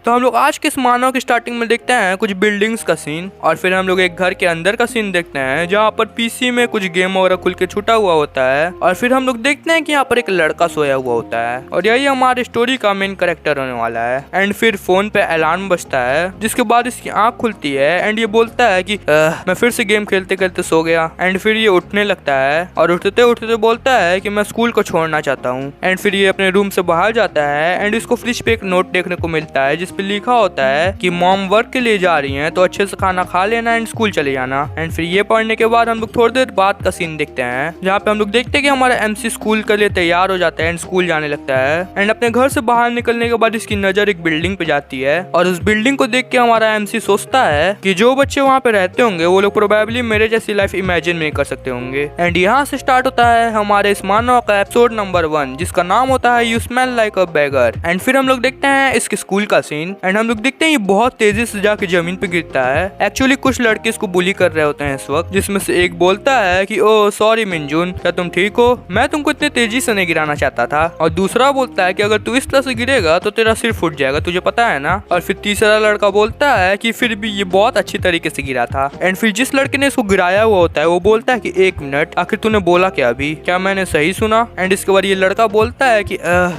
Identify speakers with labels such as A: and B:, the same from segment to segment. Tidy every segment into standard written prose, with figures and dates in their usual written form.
A: तो हम लोग आज के इस मानव की स्टार्टिंग में देखते हैं कुछ बिल्डिंग्स का सीन, और फिर हम लोग एक घर के अंदर का सीन देखते हैं जहाँ पर पीसी में कुछ गेम वगैरह खुल के छूटा हुआ होता है, और फिर हम लोग देखते हैं कि यहाँ पर एक लड़का सोया हुआ होता है और यही हमारे स्टोरी का मेन कैरेक्टर होने वाला है। एंड फिर फोन पे अलार्म बजता है, जिसके बाद इसकी आंख खुलती है एंड ये बोलता है कि मैं फिर से गेम खेलते खेलते सो गया। एंड फिर ये उठने लगता है और उठते उठते बोलता है कि मैं स्कूल को छोड़ना चाहता हूँ। एंड फिर ये अपने रूम से बाहर जाता है एंड इसको फ्रिज पे एक नोट देखने को मिलता है जिसपे लिखा होता है कि मॉम वर्क के लिए जा रही हैं तो अच्छे से खाना खा लेना एंड स्कूल चले जाना। एंड फिर ये पढ़ने के बाद हम लोग थोड़ी देर बाद का सीन देखते हैं जहाँ पे हम लोग देखते हैं कि हमारा एमसी स्कूल के लिए तैयार हो जाता है एंड स्कूल जाने लगता है। एंड अपने घर से बाहर निकलने के बाद इसकी नजर एक बिल्डिंग पे जाती है और उस बिल्डिंग को देख के हमारा एमसी सोचता है कि जो बच्चे वहाँ पे रहते होंगे वो लोग प्रोबेबली मेरे जैसी लाइफ इमेजिन नहीं कर सकते होंगे। एंड यहाँ से स्टार्ट होता है हमारे इस मानव का एपिसोड नंबर 1 जिसका नाम होता है you smell like a beggar. And फिर हम लोग देखते हैं इसके स्कूल का सीन एंड हम लोग देखते हैं ये बहुत तेजी से जाके जमीन पे गिरता है। एक्चुअली कुछ लड़के इसको बुली कर रहे होते हैं इस वक्त, जिसमें से एक बोलता है कि ओ सॉरी मिंजुन, क्या तुम ठीक हो? मैं तुमको इतने तेजी से नहीं गिराना चाहता था। और दूसरा बोलता है कि अगर तू इस तरह से गिरेगा तो तेरा सिर फूट जाएगा, तुझे पता है ना। और फिर तीसरा लड़का बोलता है कि फिर भी ये बहुत अच्छी तरीके से गिरा था। एंड फिर जिस लड़के ने इसको गिराया हुआ होता है वो बोलता है कि 1 मिनट, आखिर तूने बोला क्या अभी? क्या मैंने सही सुना? एंड इसके बाद ये लड़का बोलता है कि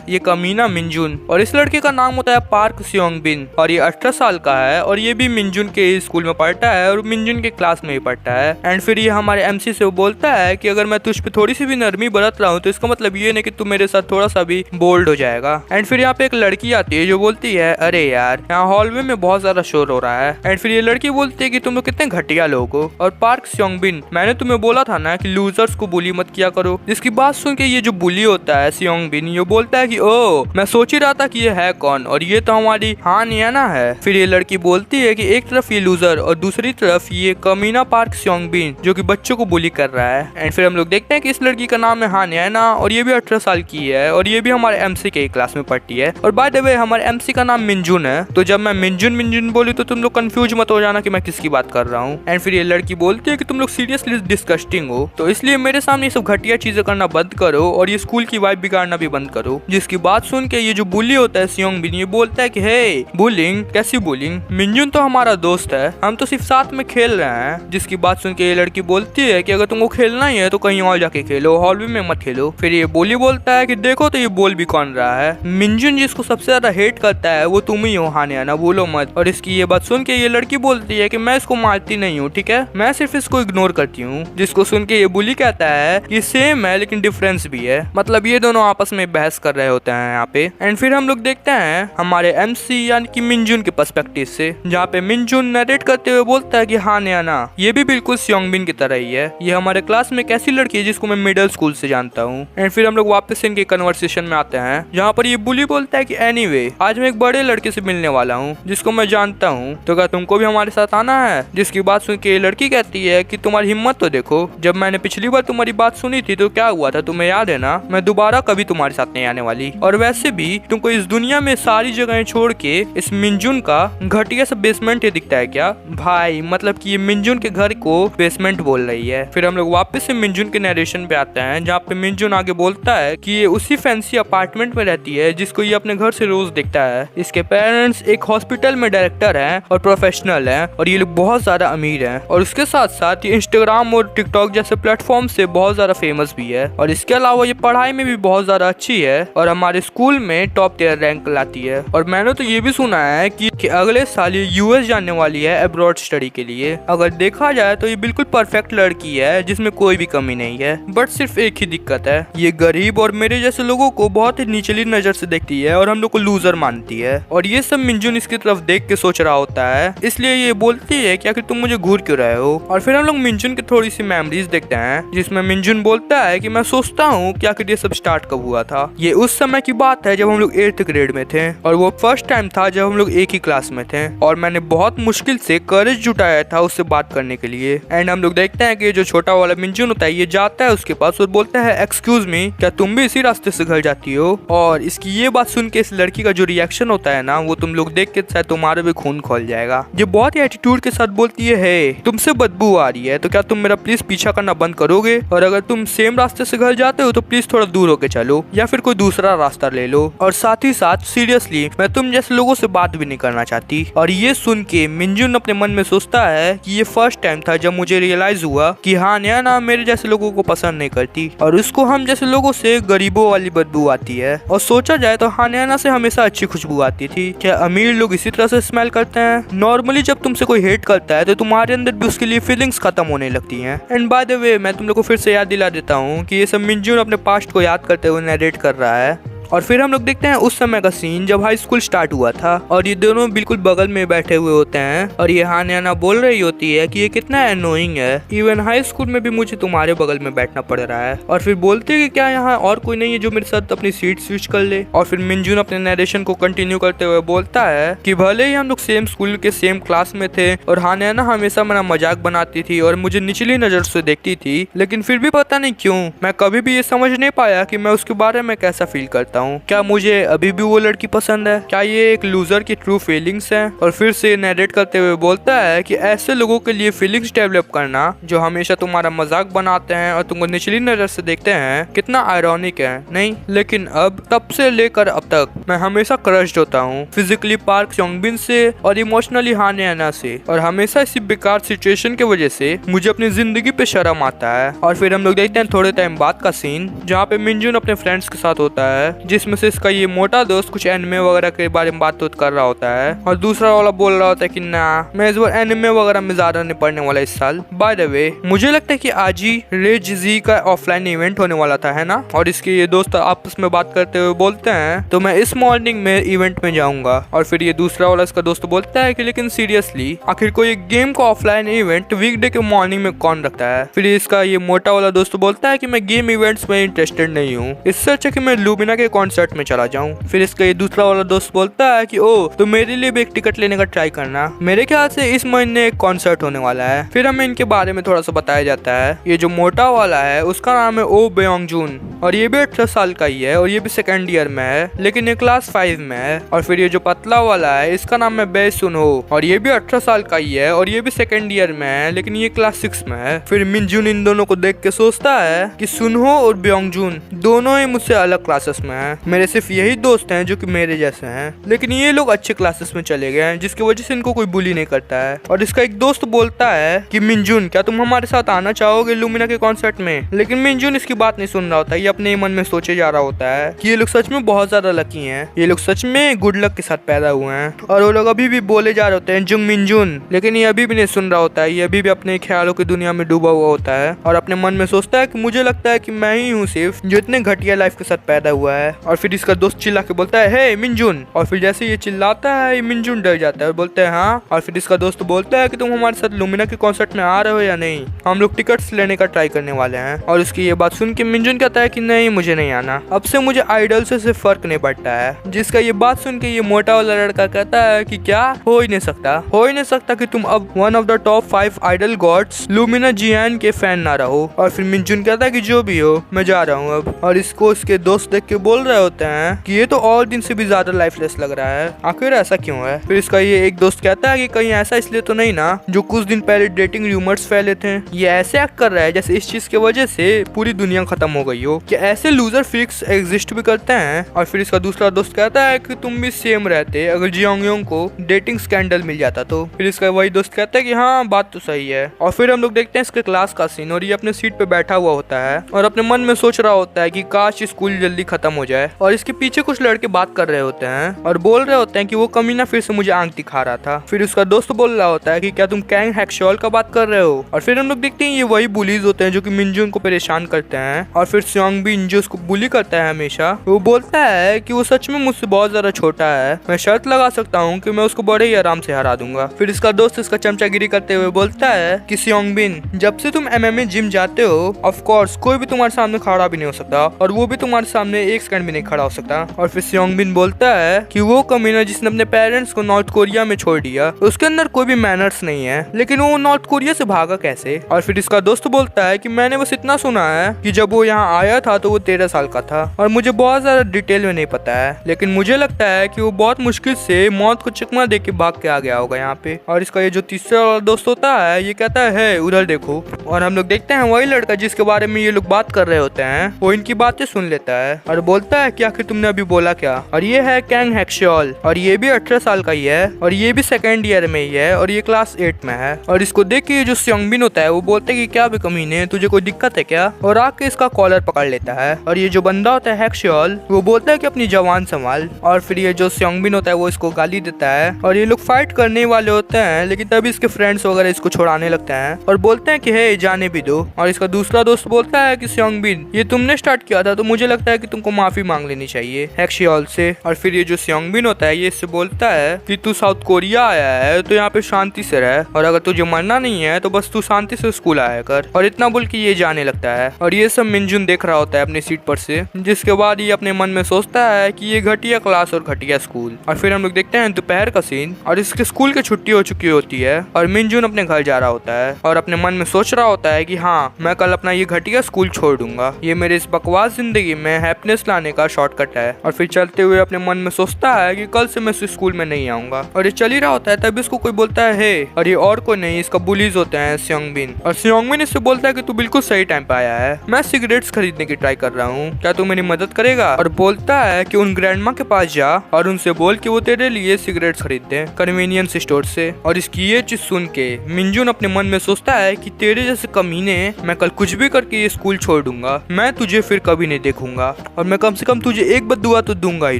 A: ये कमीना मिंजुन। और इस लड़के का नाम होता है पार्क सियोंग बिन और ये 18 साल का है और ये भी मिंजुन के स्कूल में पढ़ता है और मिंजुन के क्लास में ही पढ़ता है। एंड फिर ये हमारे एमसी से बोलता है कि अगर मैं तुझ पे थोड़ी सी भी नरमी बरत रहा हूँ तो इसका मतलब ये नहीं कि तू मेरे साथ थोड़ा सा भी बोल्ड हो जाएगा। एंड फिर यहाँ पे एक लड़की आती है जो बोलती है अरे यार यहाँ हॉलवे में बहुत ज्यादा शोर हो रहा है। एंड फिर ये लड़की बोलती है कि तुम लोग कितने घटिया लोग हो। और पार्क सियोंगबिन, मैंने तुम्हें बोला था ना कि लूजर्स को बुली मत किया करो। जिसकी बात सुन के ये जो बुली होता है सियोंगबिन, ये बोलता है कि ओ मैं सोच ही रहा था कि ये है कौन और ये तो हमारी हान याना है। फिर ये लड़की बोलती है कि एक तरफ ये लूजर और दूसरी तरफ ये कमीना पार्क सियोंगबिन जो कि बच्चों को बुली कर रहा है। एंड फिर हम लोग देखते हैं कि इस लड़की का नाम है हान याना और ये भी 18 साल की है और ये भी हमारे एमसी के क्लास में पढ़ती है। और बाय द वे हमारे एमसी का नाम मिंजुन है, तो जब मैं मिंजुन मिंजुन बोली तो तुम लोग कंफ्यूज मत हो जाना कि मैं किसकी बात कर रहा हूँ। एंड फिर ये लड़की बोलती है कि तुम लोग सीरियसली डिस्कस्टिंग हो, तो इसलिए मेरे सामने ये सब घटिया चीजें करना बंद करो और ये स्कूल की वाइब बिगाड़ना भी बंद करो। जिसकी बात सुन के ये जो बुली होता है सियोंगबिन, ये बोलता है कि हे बुलिंग, कैसी बुलिंग? मिंजुन तो हमारा दोस्त है, हम तो सिर्फ साथ में खेल रहे हैं। जिसकी बात सुन के ये लड़की बोलती है कि अगर तुमको खेलना ही है तो कहीं और जाके खेलो, हॉलवे में मत खेलो। फिर ये बोली बोलता है कि देखो तो ये बोल भी कौन रहा है, मिंजुन जिसको सबसे ज्यादा हेट करता है वो तुम ही हो हानिया, ना बोलो मत। और इसकी ये बात सुन के ये लड़की बोलती है कि मैं इसको मारती नहीं हूँ, ठीक है, मैं सिर्फ इसको इग्नोर करती हूँ। जिसको सुन के ये बुली कहता है कि सेम है लेकिन डिफरेंस भी है, मतलब ये दोनों आपस में बहस कर रहे होते हैं यहाँ पे। एंड फिर हम लोग देखते हैं हमारे एमसी यानी कि मिंजुन के पर्सपेक्टिव से, जहाँ पे मिंजुन नरेट करते हुए बोलता है कि हाँ ना ये भी बिल्कुल सियोंगबिन की तरह ही है, ये हमारे क्लास में एक ऐसी लड़की है जिसको मैं मिडिल स्कूल से जानता हूँ। एंड फिर हम लोग वापस इनके कन्वर्सेशन में आते हैं जहाँ पर ये बुली बोलता है कि एनीवे आज मैं एक बड़े लड़के से मिलने वाला हूँ जिसको मैं जानता हूँ, तो क्या तुमको भी हमारे साथ आना है? जिसकी बात सुन के ये लड़की कहती है कि तुम्हारी हिम्मत तो देखो, जब मैंने पिछली बार तुम्हारी बात सुनी थी तो क्या हुआ था तुम्हें याद है ना? मैं दोबारा कभी तुम्हारे साथ नहीं आने वाली, और वैसे भी तुमको इस दुनिया में सारी जगह छोड़ के इस मिंजुन का घटिया सा बेसमेंट ही दिखता है क्या भाई? मतलब कि ये मिंजुन के घर को बेसमेंट बोल रही है। फिर हम लोग वापस से मिंजुन के नरेशन पे आते हैं जहाँ पे मिंजुन आगे बोलता है कि ये उसी फैंसी अपार्टमेंट में रहती है जिसको ये अपने घर से रोज देखता है। इसके पेरेंट्स एक हॉस्पिटल में डायरेक्टर हैं और प्रोफेशनल हैं और ये लोग बहुत ज्यादा अमीर हैं, और उसके साथ साथ ये इंस्टाग्राम और टिकटॉक जैसे प्लेटफॉर्म से बहुत ज्यादा फेमस भी है। और इसके अलावा ये पढ़ाई में भी बहुत ज्यादा अच्छी है और हमारे स्कूल में टॉप टियर रैंक लाती है। और मैंने तो ये भी सुना है कि अगले साल ये यूएस जाने वाली है अब्रॉड स्टडी के लिए। अगर देखा जाए तो ये बिल्कुल परफेक्ट लड़की है जिसमें कोई भी कमी नहीं है, बट सिर्फ एक ही दिक्कत है, ये गरीब और मेरे जैसे लोगों को बहुत ही निचली नजर से देखती है और हम लोग को लूजर मानती है। और ये सब मिंजुन इसकी तरफ देख के सोच रहा होता है, इसलिए ये बोलती है कि आखिर तुम मुझे घूर क्यों रहे हो। और फिर हम लोग मिंजुन की थोड़ी सी मेमोरीज देखते हैं जिसमें मिंजुन बोलता है कि मैं सोचता हूँ कि आखिर ये सब स्टार्ट कब हुआ था। ये उस समय की बात है जब हम लोग 8th ग्रेड में थे और वो फर्स्ट टाइम था जब हम लोग एक ही क्लास में थे और मैंने बहुत मुश्किल से करेज जुटाया था उससे बात करने के लिए। एंड हम लोग देखते हैं कि जो छोटा वाला मिंजुन होता है ये जाता है उसके पास और बोलता है एक्सक्यूज मी, क्या तुम भी इसी रास्ते से घर जाती हो? और इसकी ये बात सुन के इस लड़की का जो रिएक्शन होता है ना वो तुम लोग देख के शायद तुम्हारे भी खून खोल जाएगा। ये बहुत ही एटीट्यूड के साथ बोलती है तुमसे बदबू आ रही है तो क्या तुम मेरा प्लीज पीछा करना बंद करोगे, और अगर तुम सेम रास्ते से घर जाते हो तो प्लीज थोड़ा दूर होके चलो या फिर कोई दूसरा रास्ता ले लो। और साथ ही साथ सीरियसली मैं तुम जैसे लोगों से बात भी नहीं करना चाहती। और ये सुन के मिनजुन अपने मन में सोचता है कि ये फर्स्ट टाइम था जब मुझे रियलाइज हुआ कि हानयाना मेरे जैसे लोगों को पसंद नहीं करती और उसको हम जैसे लोगों से गरीबों वाली बदबू आती है। और सोचा जाए तो हानयाना से हमेशा अच्छी खुशबू आती थी। क्या अमीर लोग इसी तरह से स्मेल करते हैं? नॉर्मली जब तुमसे कोई हेट करता है तो तुम्हारे अंदर भी उसके लिए फीलिंग्स खत्म होने लगती हैं। एंड बाय द वे मैं तुम लोग को फिर से याद दिला देता हूँ कि ये सब मिनजुन अपने पास्ट को याद करते हुए नरेट कर रहा है। और फिर हम लोग देखते हैं उस समय का सीन जब हाई स्कूल स्टार्ट हुआ था और ये दोनों बिल्कुल बगल में बैठे हुए होते हैं और ये हानयाना बोल रही होती है कि ये कितना एनोइंग है, इवन हाई स्कूल में भी मुझे तुम्हारे बगल में बैठना पड़ रहा है। और फिर बोलते हैं कि क्या यहाँ और कोई नहीं है जो मेरे साथ अपनी सीट स्विच कर ले। और फिर मिनजुन अपने नरेशन को कंटिन्यू करते हुए बोलता है कि भले ही हम लोग सेम स्कूल के सेम क्लास में थे और हानयाना हमेशा मेरा मजाक बनाती थी और मुझे निचली नजर से देखती थी, लेकिन फिर भी पता नहीं क्यों मैं कभी भी ये समझ नहीं पाया कि मैं उसके बारे में कैसा फील करता हूँ। क्या मुझे अभी भी वो लड़की पसंद है? क्या ये एक लूजर की ट्रू फीलिंग्स है? और फिर से नरेट करते हुए बोलता है कि ऐसे लोगों के लिए फीलिंग्स डेवलप करना जो हमेशा तुम्हारा मजाक बनाते हैं और तुमको निचली नजर से देखते हैं कितना आयरॉनिक है, नहीं? लेकिन अब तब से लेकर अब तक मैं हमेशा क्रश्ड होता हूँ, फिजिकली पार्क चोंगबिन से और इमोशनली हानयाना से, और हमेशा इसी बेकार सिचुएशन की वजह से मुझे अपनी जिंदगी पे शर्म आता है। और फिर हम लोग देखते हैं थोड़े टाइम बाद का सीन जहाँ पे मिनजुन अपने फ्रेंड्स के साथ होता है, जिसमें से इसका ये मोटा दोस्त कुछ एनिमे वगैरह के बारे में बात कर रहा होता है और दूसरा वाला बोल रहा होता है कि ना मैं इस बार एनिमे वगैरह में ज्यादा नहीं पढ़ने वाला इस साल। बाय द वे मुझे लगता है कि आज ही रेजी का ऑफलाइन इवेंट होने वाला था, है ना? और इसके ये दोस्त आपस में बात करते हुए बोलते हैं तो मैं इस मॉर्निंग में इवेंट में जाऊंगा। और फिर ये दूसरा वाला इसका दोस्त बोलता है कि लेकिन सीरियसली आखिर कोई गेम का ऑफलाइन इवेंट वीकडे के मॉर्निंग में कौन रखता है? फिर इसका ये मोटा वाला दोस्त बोलता है कि मैं गेम इवेंट्स में इंटरेस्टेड नहीं हूँ, इससे अच्छा कि मैं लुमिना के कॉन्सर्ट में चला जाऊं। फिर इसका ये दूसरा वाला दोस्त बोलता है कि ओ तो मेरे लिए भी एक टिकट लेने का ट्राई करना, मेरे ख्याल से इस महीने एक कॉन्सर्ट होने वाला है। फिर हमें इनके बारे में थोड़ा सा बताया जाता है। ये जो मोटा वाला है उसका नाम है ओ बेयोंगजून और ये भी 18 साल का ही है और ये भी सेकेंड ईयर में है, लेकिन ये क्लास 5 में है। और फिर ये जो पतला वाला है इसका नाम है बे सुनहो और ये भी 18 साल का ही है और ये भी सेकेंड ईयर में है, लेकिन ये क्लास 6 में है। फिर मिनजुन इन दोनों को देख के सोचता है कि सुनहो और बेयोंगजून दोनों ही मुझसे अलग क्लासेस में है, मेरे सिर्फ यही दोस्त हैं जो कि मेरे जैसे हैं, लेकिन ये लोग अच्छे क्लासेस में चले गए हैं जिसकी वजह से इनको कोई बुली नहीं करता है। और इसका एक दोस्त बोलता है कि मिनजुन क्या तुम हमारे साथ आना चाहोगे लुमिना के कॉन्सर्ट में? लेकिन मिनजुन इसकी बात नहीं सुन रहा होता, ये अपने मन में सोचे जा रहा होता है कि ये लोग सच में बहुत ज्यादा लकी हैं, ये लोग सच में गुड लक के साथ पैदा हुए हैं। और वो लोग अभी भी बोले जा रहे होते हैं जुंग मिनजुन, लेकिन ये अभी भी नहीं सुन रहा होता है, ये अभी भी अपने ख्यालों की दुनिया में डूबा हुआ होता है और अपने मन में सोचता है कि मुझे लगता है कि मैं ही हूँ सिर्फ जो इतने घटिया लाइफ के साथ पैदा हुआ है। और फिर इसका दोस्त चिल्ला के बोलता है हे मिनजुन, और फिर जैसे ये चिल्लाता है ये मिनजुन डर जाता है और बोलते हैं हाँ। और फिर इसका दोस्त बोलता है कि तुम हमारे साथ लुमिना के कॉन्सर्ट में आ रहे हो या नहीं, हम लोग टिकट्स लेने का ट्राई करने वाले हैं। और उसकी ये बात सुन के मिनजुन कहता है कि नहीं मुझे नहीं आना, अब से मुझे आइडल से फर्क नहीं पड़ता है। जिसका ये बात सुन के ये मोटा वाला लड़का कहता है कि क्या हो ही नहीं सकता कि तुम अब one of the top 5 idol gods Lumina Jian के फैन ना रहो। और फिर मिनजुन कहता है कि जो भी हो मैं जा रहा हूँ अब। और इसको इसके दोस्त देख के बोल रहे होते हैं कि ये तो और दिन से भी ज्यादा लाइफलेस लग रहा है, आखिर ऐसा क्यों है? फिर इसका ये एक दोस्त कहता है कि कहीं ऐसा इसलिए तो नहीं ना जो कुछ दिन पहले डेटिंग रूमर्स फैले थे, ये ऐसे एक्ट कर रहा है जैसे इस चीज की वजह से पूरी दुनिया खत्म हो गई हो, क्या ऐसे लूजर फिक्स एग्जिस्ट भी करते हैं? और फिर इसका दूसरा दोस्त कहता है कि तुम भी सेम रहते अगर जियोंगयोंग को डेटिंग स्कैंडल मिल जाता तो। फिर इसका वही दोस्त कहता है कि हाँ बात तो सही है। और फिर हम लोग देखते हैं इसके क्लास का सीन और ये अपने सीट पे बैठा हुआ होता है और अपने मन में सोच रहा होता है कि काश स्कूल जल्दी खत्म हो जाए। और इसके पीछे कुछ लड़के बात कर रहे होते हैं और बोल रहे होते हैं कि वो कमीना फिर से मुझे आंख दिखा रहा था। फिर उसका दोस्त बोल रहा होता है कि क्या तुम कैंग हैक्शॉल का बात कर रहे हो? और फिर हम लोग देखते हैं ये वही बुलीज होते हैं जो कि मिनजुन को परेशान करते हैं। और फिर सियोंगबिन जो उसको बुली करता है हमेशा, वो बोलता है कि वो सच में मुझसे बहुत ज्यादा छोटा है, मैं शर्त लगा सकता हूँ कि मैं उसको बड़े ही आराम से हरा दूंगा। फिर इसका दोस्त इसका चमचागिरी करते हुए बोलता है कि सियोंगबिन जब से तुम MMA जिम जाते हो ऑफ कोर्स कोई भी तुम्हारे सामने खड़ा भी नहीं हो सकता और वो भी तुम्हारे सामने एक सेकंड भी नहीं खड़ा हो सकता। और फिर सियोंगबिन बोलता है कि वो कमीना जिसने अपने पेरेंट्स को नॉर्थ कोरिया में छोड़ दिया उसके अंदर कोई भी मैनर्स नहीं है, लेकिन वो नॉर्थ कोरिया से भागा कैसे? और फिर इसका दोस्त बोलता है कि मैंने बस इतना सुना है कि जब वो यहाँ आया था तो वो 13 साल का था और मुझे बहुत ज्यादा डिटेल में नहीं पता है, लेकिन मुझे लगता है कि वो बहुत मुश्किल से मौत को चकमा दे के भाग के आ गया होगा यहाँ पे। और इसका ये जो तीसरा वाला दोस्त होता है ये कहता है उधर देखो। और हम लोग देखते हैं वही लड़का जिसके बारे में ये लोग बात कर रहे होते हैं वो इनकी बातें सुन लेता है और बोलता बोलता है कि आखिर तुमने अभी बोला क्या। और ये है कैंग हेक्शियोल और ये भी 18 साल का ही है और ये भी सेकेंड ईयर में ही है और ये क्लास 8 में है। और इसको देख के जो स्योंगबिन होता है वो बोलता है कि क्या भी कमीने, तुझे कोई दिक्कत है क्या, और आके इसका कॉलर पकड़ लेता है। और ये जो बंदा होता है हेक्शियोल वो बोलता है कि अपनी जवान संभाल। और फिर ये जो स्योंगबिन होता है वो इसको गाली देता है और ये लोग फाइट करने वाले होते हैं, लेकिन तभी इसके फ्रेंड्स वगैरह इसको छुड़ाने लगते हैं और बोलते हैं कि हे जाने भी दो। और इसका दूसरा दोस्त बोलता है कि स्योंगबिन ये तुमने स्टार्ट किया था तो मुझे लगता है कि तुमको माफी मांग लेनी चाहिए हेक्शियोल से। और फिर ये जो स्योंगबिन होता है ये इससे बोलता है कि तू साउथ कोरिया आया है तो यहाँ पे शांति से रह और अगर तुझे मरना नहीं है तो बस तू शांति से स्कूल आया कर। और इतना बोल के ये जाने लगता है और ये सब मिनजुन देख रहा होता है अपनी सीट पर से, जिसके बाद ये अपने मन में सोचता है कि ये घटिया क्लास और घटिया स्कूल। और फिर हम लोग देखते हैं दोपहर का सीन और इसके स्कूल की छुट्टी हो चुकी होती है और मिनजुन अपने घर जा रहा होता है और अपने मन में सोच रहा होता है कि हाँ मैं कल अपना ये घटिया स्कूल छोड़ दूंगा, ये मेरे इस बकवास जिंदगी में हैप्पीनेस लाने का शॉर्टकट है। और फिर चलते हुए अपने मन में सोचता है कि कल से मैं इस स्कूल में नहीं आऊंगा। और ये चल ही रहा होता है तभी इसको कोई बोलता है हे, और ये और कोई नहीं इसका बुलीज होते हैं स्योंगबिन। और स्योंगबिन इससे बोलता है कि तू बिल्कुल सही टाइम पे आया है, मैं सिगरेट्स खरीदने की ट्राई कर रहा हूँ, क्या तू मेरी मदद करेगा। और बोलता है कि उन ग्रैंडमा के पास जा और उनसे बोल कि वो तेरे लिए सिगरेट्स खरीद दे कन्वीनियंस स्टोर से। और इसकी ये चीज सुन के मिनजुन अपने मन में सोचता है कि तेरे जैसे कमीने मैं कल कुछ भी करके ये स्कूल छोड़ दूंगा, मैं तुझे फिर कभी नहीं देखूंगा और मैं कम से कम तुझे एक बद्दुआ तो दूंगा ही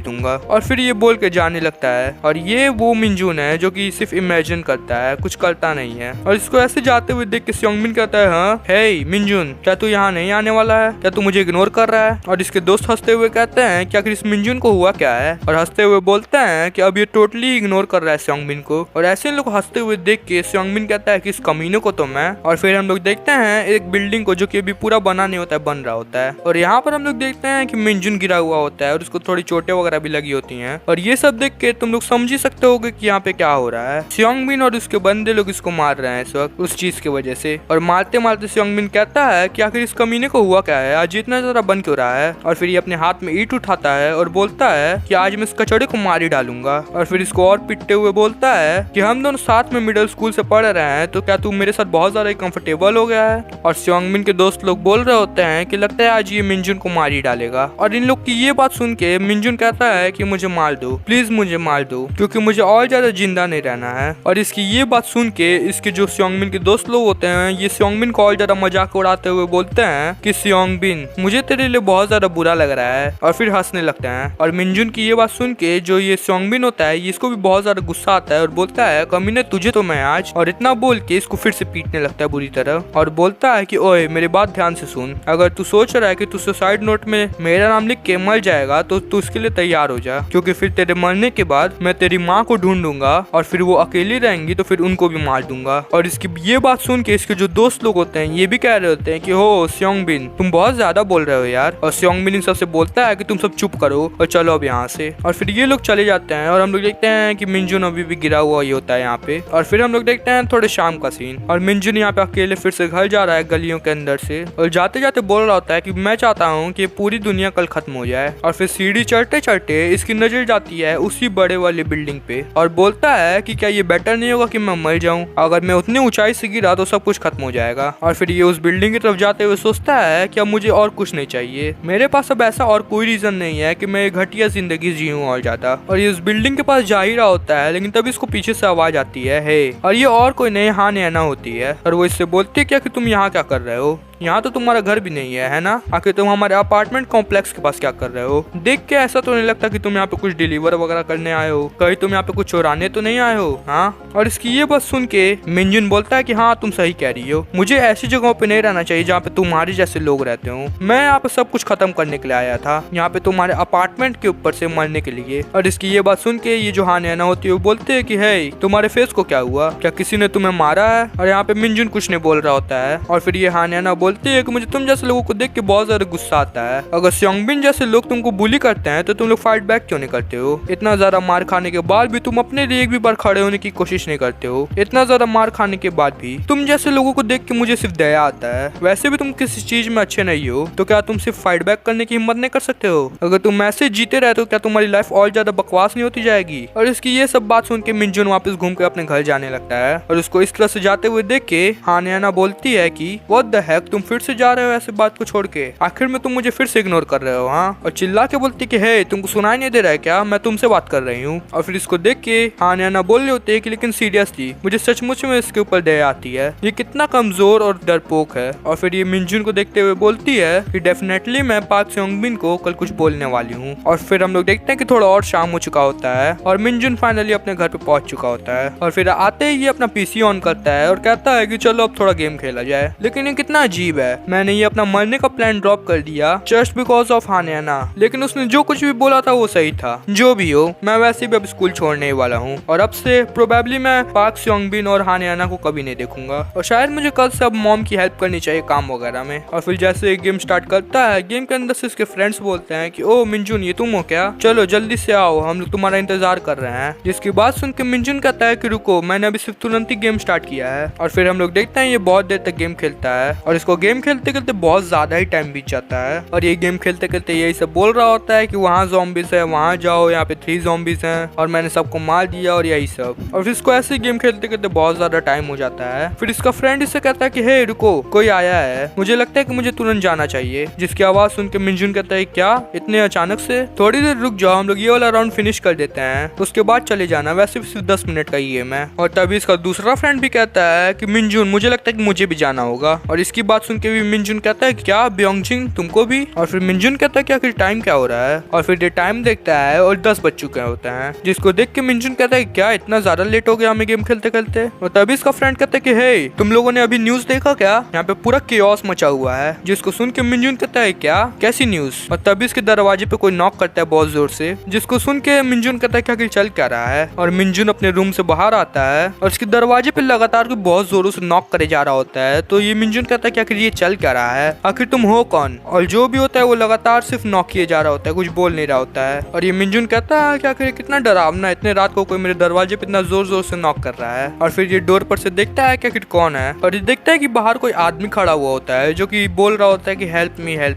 A: दूंगा। और फिर ये बोल के जाने लगता है और ये वो मिनजुन है जो कि सिर्फ इमेजिन करता है, कुछ करता नहीं है। और इसको ऐसे जाते हुए देख के स्योंगबिन कहता है हाँ हे मिनजुन, क्या तू यहाँ नहीं आने वाला है, क्या तू मुझे इग्नोर कर रहा है। और इसके दोस्त हंसते हुए कहते हैं कि आखिर इस मिनजुन को हुआ क्या है, और हंसते हुए बोलते हैं कि अब ये टोटली इग्नोर कर रहा है स्योंगबिन को। और ऐसे लोग हंसते हुए देख के स्योंगबिन कहता है कि इस कमीने को तो मैं। और फिर हम लोग देखते हैं एक बिल्डिंग को जो कि अभी पूरा बना नहीं होता है, बन रहा होता है। और यहाँ पर हम लोग देखते हैं कि मिनजुन गिरा हुआ होता है और उसको थोड़ी चोटें वगैरह भी लगी होती हैं। और ये सब देख के तुम लोग समझ ही सकते होगे कि यहाँ पे क्या हो रहा है। स्योंगबिन और उसके बंदे लोग इसको मार रहे हैं इस वक्त उस चीज की वजह से। और मारते मारते स्योंगबिन कहता है कि आखिर इस कमीने को हुआ क्या है, आज इतना ज्यादा बन क्यों रहा है। और फिर ये अपने हाथ में ईंट उठाता है और बोलता है कि आज मैं इस कचड़े को मार ही डालूंगा। और फिर इसको और पिटते हुए बोलता है कि हम दोनों साथ में मिडिल स्कूल से पढ़ रहे हैं तो क्या तू मेरे साथ बहुत ज्यादा कंफर्टेबल हो गया है। और स्योंगबिन के दोस्त लोग बोल रहे होते हैं कि लगता है आज ये मिनजुन को मार ही डालेगा। और इन लोग की ये बात सुन के मिनजुन कहता है कि मुझे मार दो, प्लीज मुझे मार दो, क्योंकि मुझे और ज्यादा जिंदा नहीं रहना है। और इसकी ये बात सुन के इसके जो स्योंगबिन के दोस्त लोग होते हैं ये स्योंगबिन को और ज्यादा मजाक उड़ाते हुए बोलते हैं कि स्योंगबिन मुझे तेरे लिए बहुत ज्यादा बुरा लग रहा है, और फिर हंसने लगते हैं। और मिनजुन की ये बात सुन के जो ये स्योंगबिन होता है इसको भी बहुत ज्यादा गुस्सा आता है और बोलता है कमीने तुझे तो मैं आज। और इतना बोल के इसको फिर से पीटने लगता है बुरी तरह और बोलता है कि ओए मेरी बात ध्यान से सुन, अगर तू सोच रहा है कि तू सुसाइड नोट में मेरा नाम लिख के मर जाएगा तो तू उसके लिए तैयार हो जा, क्योंकि फिर तेरे मरने के बाद मैं तेरी माँ को ढूंढूंगा और फिर वो अकेली रहेंगी तो फिर उनको भी मार दूंगा। और इसकी ये बात सुन के इसके जो दोस्त लोग होते हैं ये भी कह रहे होते हैं कि हो स्योंगबिन तुम बहुत ज्यादा बोल रहे हो यार। और स्योंगबिन इन सबसे बोलता है कि तुम सब चुप करो और चलो अब यहाँ से। और फिर ये लोग चले जाते हैं और हम लोग देखते हैं कि मिनजुन अभी भी गिरा हुआ ही होता है यहाँ पे। और फिर हम लोग देखते हैं थोड़े शाम का सीन और मिनजुन यहाँ पे अकेले फिर से घर जा रहा है गलियों के अंदर से, और जाते जाते बोल रहा होता है कि मैं चाहता हूँ कि पूरी दुनिया कल खत्म हो जाए। और फिर सीढ़ी चढ़ते चढ़ते इसकी नजर जाती है उसी बड़े वाली बिल्डिंग पे और बोलता है कि क्या ये बेटर नहीं होगा कि मैं मर जाऊं, अगर मैं उतनी ऊंचाई से गिरा तो सब कुछ खत्म हो जाएगा। और फिर ये उस बिल्डिंग की तरफ जाते हुए सोचता है कि अब मुझे और कुछ नहीं चाहिए, मेरे पास अब ऐसा और कोई रीजन नहीं है कि मैं ये घटिया जिंदगी जीऊं और ज्यादा। और ये उस बिल्डिंग के पास जा ही रहा होता है लेकिन तभी इसको पीछे से आवाज आती है हे, और ये और कोई नहीं हाँ नैना होती है और वो इससे बोलती है क्या कि तुम यहाँ क्या कर रहे हो, यहाँ तो तुम्हारा घर भी नहीं है ना, आखिर तुम हमारे अपार्टमेंट कॉम्प्लेक्स के पास क्या कर रहे हो। देख के ऐसा तो नहीं लगता कि तुम यहाँ पे कुछ डिलीवर वगैरह करने आए हो, कहीं तुम यहाँ पे कुछ चुराने तो नहीं आए हो हाँ। और इसकी ये बात सुन के मिनजुन बोलता है कि हाँ तुम सही कह रही हो, मुझे ऐसी जगहों पे नहीं रहना चाहिए जहाँ पे तुम्हारे जैसे लोग रहते हो। मैं यहाँ पे सब कुछ खत्म करने के लिए आया था, यहाँ पे तुम्हारे अपार्टमेंट के ऊपर से मरने के लिए। और इसकी ये बात सुन के ये जो हाँ नैना होती है वो बोलते है कि हे तुम्हारे फेस को क्या हुआ, क्या किसी ने तुम्हें मारा है। और यहाँ पे मिनजुन कुछ नहीं बोल रहा होता है और फिर ये हाँ नैना बोलती है कि मुझे तुम जैसे लोगों को देख के बहुत ज्यादा गुस्सा आता है, अगर स्योंगबिन जैसे लोग तुमको बुली करते हैं तो तुम लोग फाइट बैक क्यों नहीं करते हो, इतना ज्यादा मार खाने के बाद भी तुम अपने लिए एक भी बार खड़े होने की कोशिश नहीं करते हो, इतना ज्यादा मार खाने के बाद भी तुम जैसे लोगों को देख के मुझे सिर्फ दया आता है, वैसे भी तुम किसी चीज में अच्छे नहीं हो तो क्या तुम सिर्फ फाइट बैक करने की हिम्मत नहीं कर सकते हो, अगर तुम ऐसे जीते रहते हो क्या तुम्हारी लाइफ और ज्यादा बकवास नहीं होती जाएगी। और इसकी ये सब बात सुन के मिनजुन वापस घूम के अपने घर जाने लगता है और उसको इस तरह से जाते हुए देख के हाँ नैना बोलती है कि व्हाट द हेक तुम फिर से जा रहे हो ऐसे बात को छोड़ के? आखिर में तुम मुझे फिर से इग्नोर कर रहे हो? हाँ। और चिल्ला के बोलती कि हे तुमको सुनाई नहीं दे रहा है क्या, मैं तुमसे बात कर रही हूँ। और फिर इसको देख के हानियाना बोल रहे होते हैं कि लेकिन सीरियसली मुझे सचमुच में इसके ऊपर दया आती है, ये कितना कमजोर और डरपोक है। और फिर ये मिनजुन को देखते हुए बोलती है कि डेफिनेटली मैं पार्क सेओंगबिन को कल कुछ बोलने वाली हूँ। और फिर हम लोग देखते हैं कि थोड़ा और शाम हो चुका होता है और मिनजुन फाइनली अपने घर पे पहुंच चुका होता है। और फिर आते ही ये अपना पीसी ऑन करता है और कहता है कि चलो अब थोड़ा गेम खेला जाए। लेकिन ये कितना अजीब है, मैंने ये अपना मरने का प्लान ड्रॉप कर दिया जस्ट बिकॉज ऑफ हानियाना, लेकिन उसने जो कुछ भी बोला था वो सही था। जो भी हो, मैं वैसे भी अब स्कूल छोड़ने वाला हूँ और अब से प्रोबेबली मैं पार्क सेओंगबिन और हानियाना को कभी नहीं देखूंगा और शायद मुझे कल से अब मॉम की हेल्प करनी चाहिए काम वगैरह में। और फिर जैसे गेम स्टार्ट करता है, गेम के अंदर से इसके फ्रेंड्स बोलते हैं कि ओ मिनजुन ये तुम हो क्या, चलो जल्दी से आओ हम लोग तुम्हारा इंतजार कर रहे हैं। जिसकी बात सुन के मिनजुन कहता है कि रुको मैंने अभी सिर्फ तुरंत ही गेम स्टार्ट किया है। और फिर हम लोग देखते हैं ये बहुत देर तक गेम खेलता है और इसको गेम खेलते खेलते बहुत ज्यादा ही टाइम बीत जाता है और ये गेम खेलते खेलते यही सब बोल रहा होता है कि वहाँ ज़ॉम्बीज़ है, वहाँ जाओ, यहाँ पे 3 ज़ॉम्बीज़ हैं और मैंने सबको मार दिया और यही सब। और फिर इसको ऐसे गेम खेलते खेलते बहुत ज्यादा टाइम हो जाता है। फिर इसका फ्रेंड इससे कहता है कि हे रुको कोई आया है, मुझे लगता है कि मुझे तुरंत जाना चाहिए। जिसकी आवाज सुन के मिनजुन कहता है क्या इतने अचानक से, थोड़ी देर रुक जाओ हम लोग ये वाला राउंड फिनिश कर देते हैं उसके बाद चले जाना, वैसे भी सिर्फ 10 मिनट का ही गेम है। और तभी इसका दूसरा फ्रेंड भी कहता है कि मिनजुन मुझे लगता है कि मुझे भी जाना होगा। और इसकी बात सुन के भी मिनजुन कहता है क्या ब्योंगजिंग तुमको भी? और फिर मिनजुन कहता है कि आखिर टाइम क्या हो रहा है? और फिर ये टाइम देखता है और 10 बज चुके होते हैं। जिसको देख के मिनजुन कहता है क्या इतना ज्यादा लेट हो गया हमें गेम खेलते खेलते? और तभी इसका फ्रेंड कहता है कि हे तुम लोगों ने अभी न्यूज देखा क्या, यहाँ पे पूरा केओस मचा हुआ है। जिसको सुन के मिनजुन कहता है क्या कैसी न्यूज? और तभी इसके दरवाजे पे कोई नॉक करता है बहुत जोर से। जिसको सुन के मिनजुन कहता है कि आखिर चल क्या रहा है? और मिनजुन अपने रूम से बाहर आता है और इसके दरवाजे पे लगातार कोई बहुत जोरों से नॉक करे जा रहा होता है। तो ये मिनजुन कहता है कि आखिर ये चल क्या रहा है, आखिर तुम हो कौन? और जो भी होता है वो लगातार सिर्फ नॉक किए जा रहा होता है, कुछ बोल नहीं रहा होता है। और ये मिनजुन कहता है कि आखिर कितना डरावना, इतने रात को कोई मेरे दरवाजे पे इतना जोर जोर से नॉक कर रहा है। और फिर ये डोर पर से देखता है कि आखिर कौन है और ये देखता है कि बाहर कोई आदमी खड़ा हुआ होता है जो कि बोल रहा होता है कि हेल्प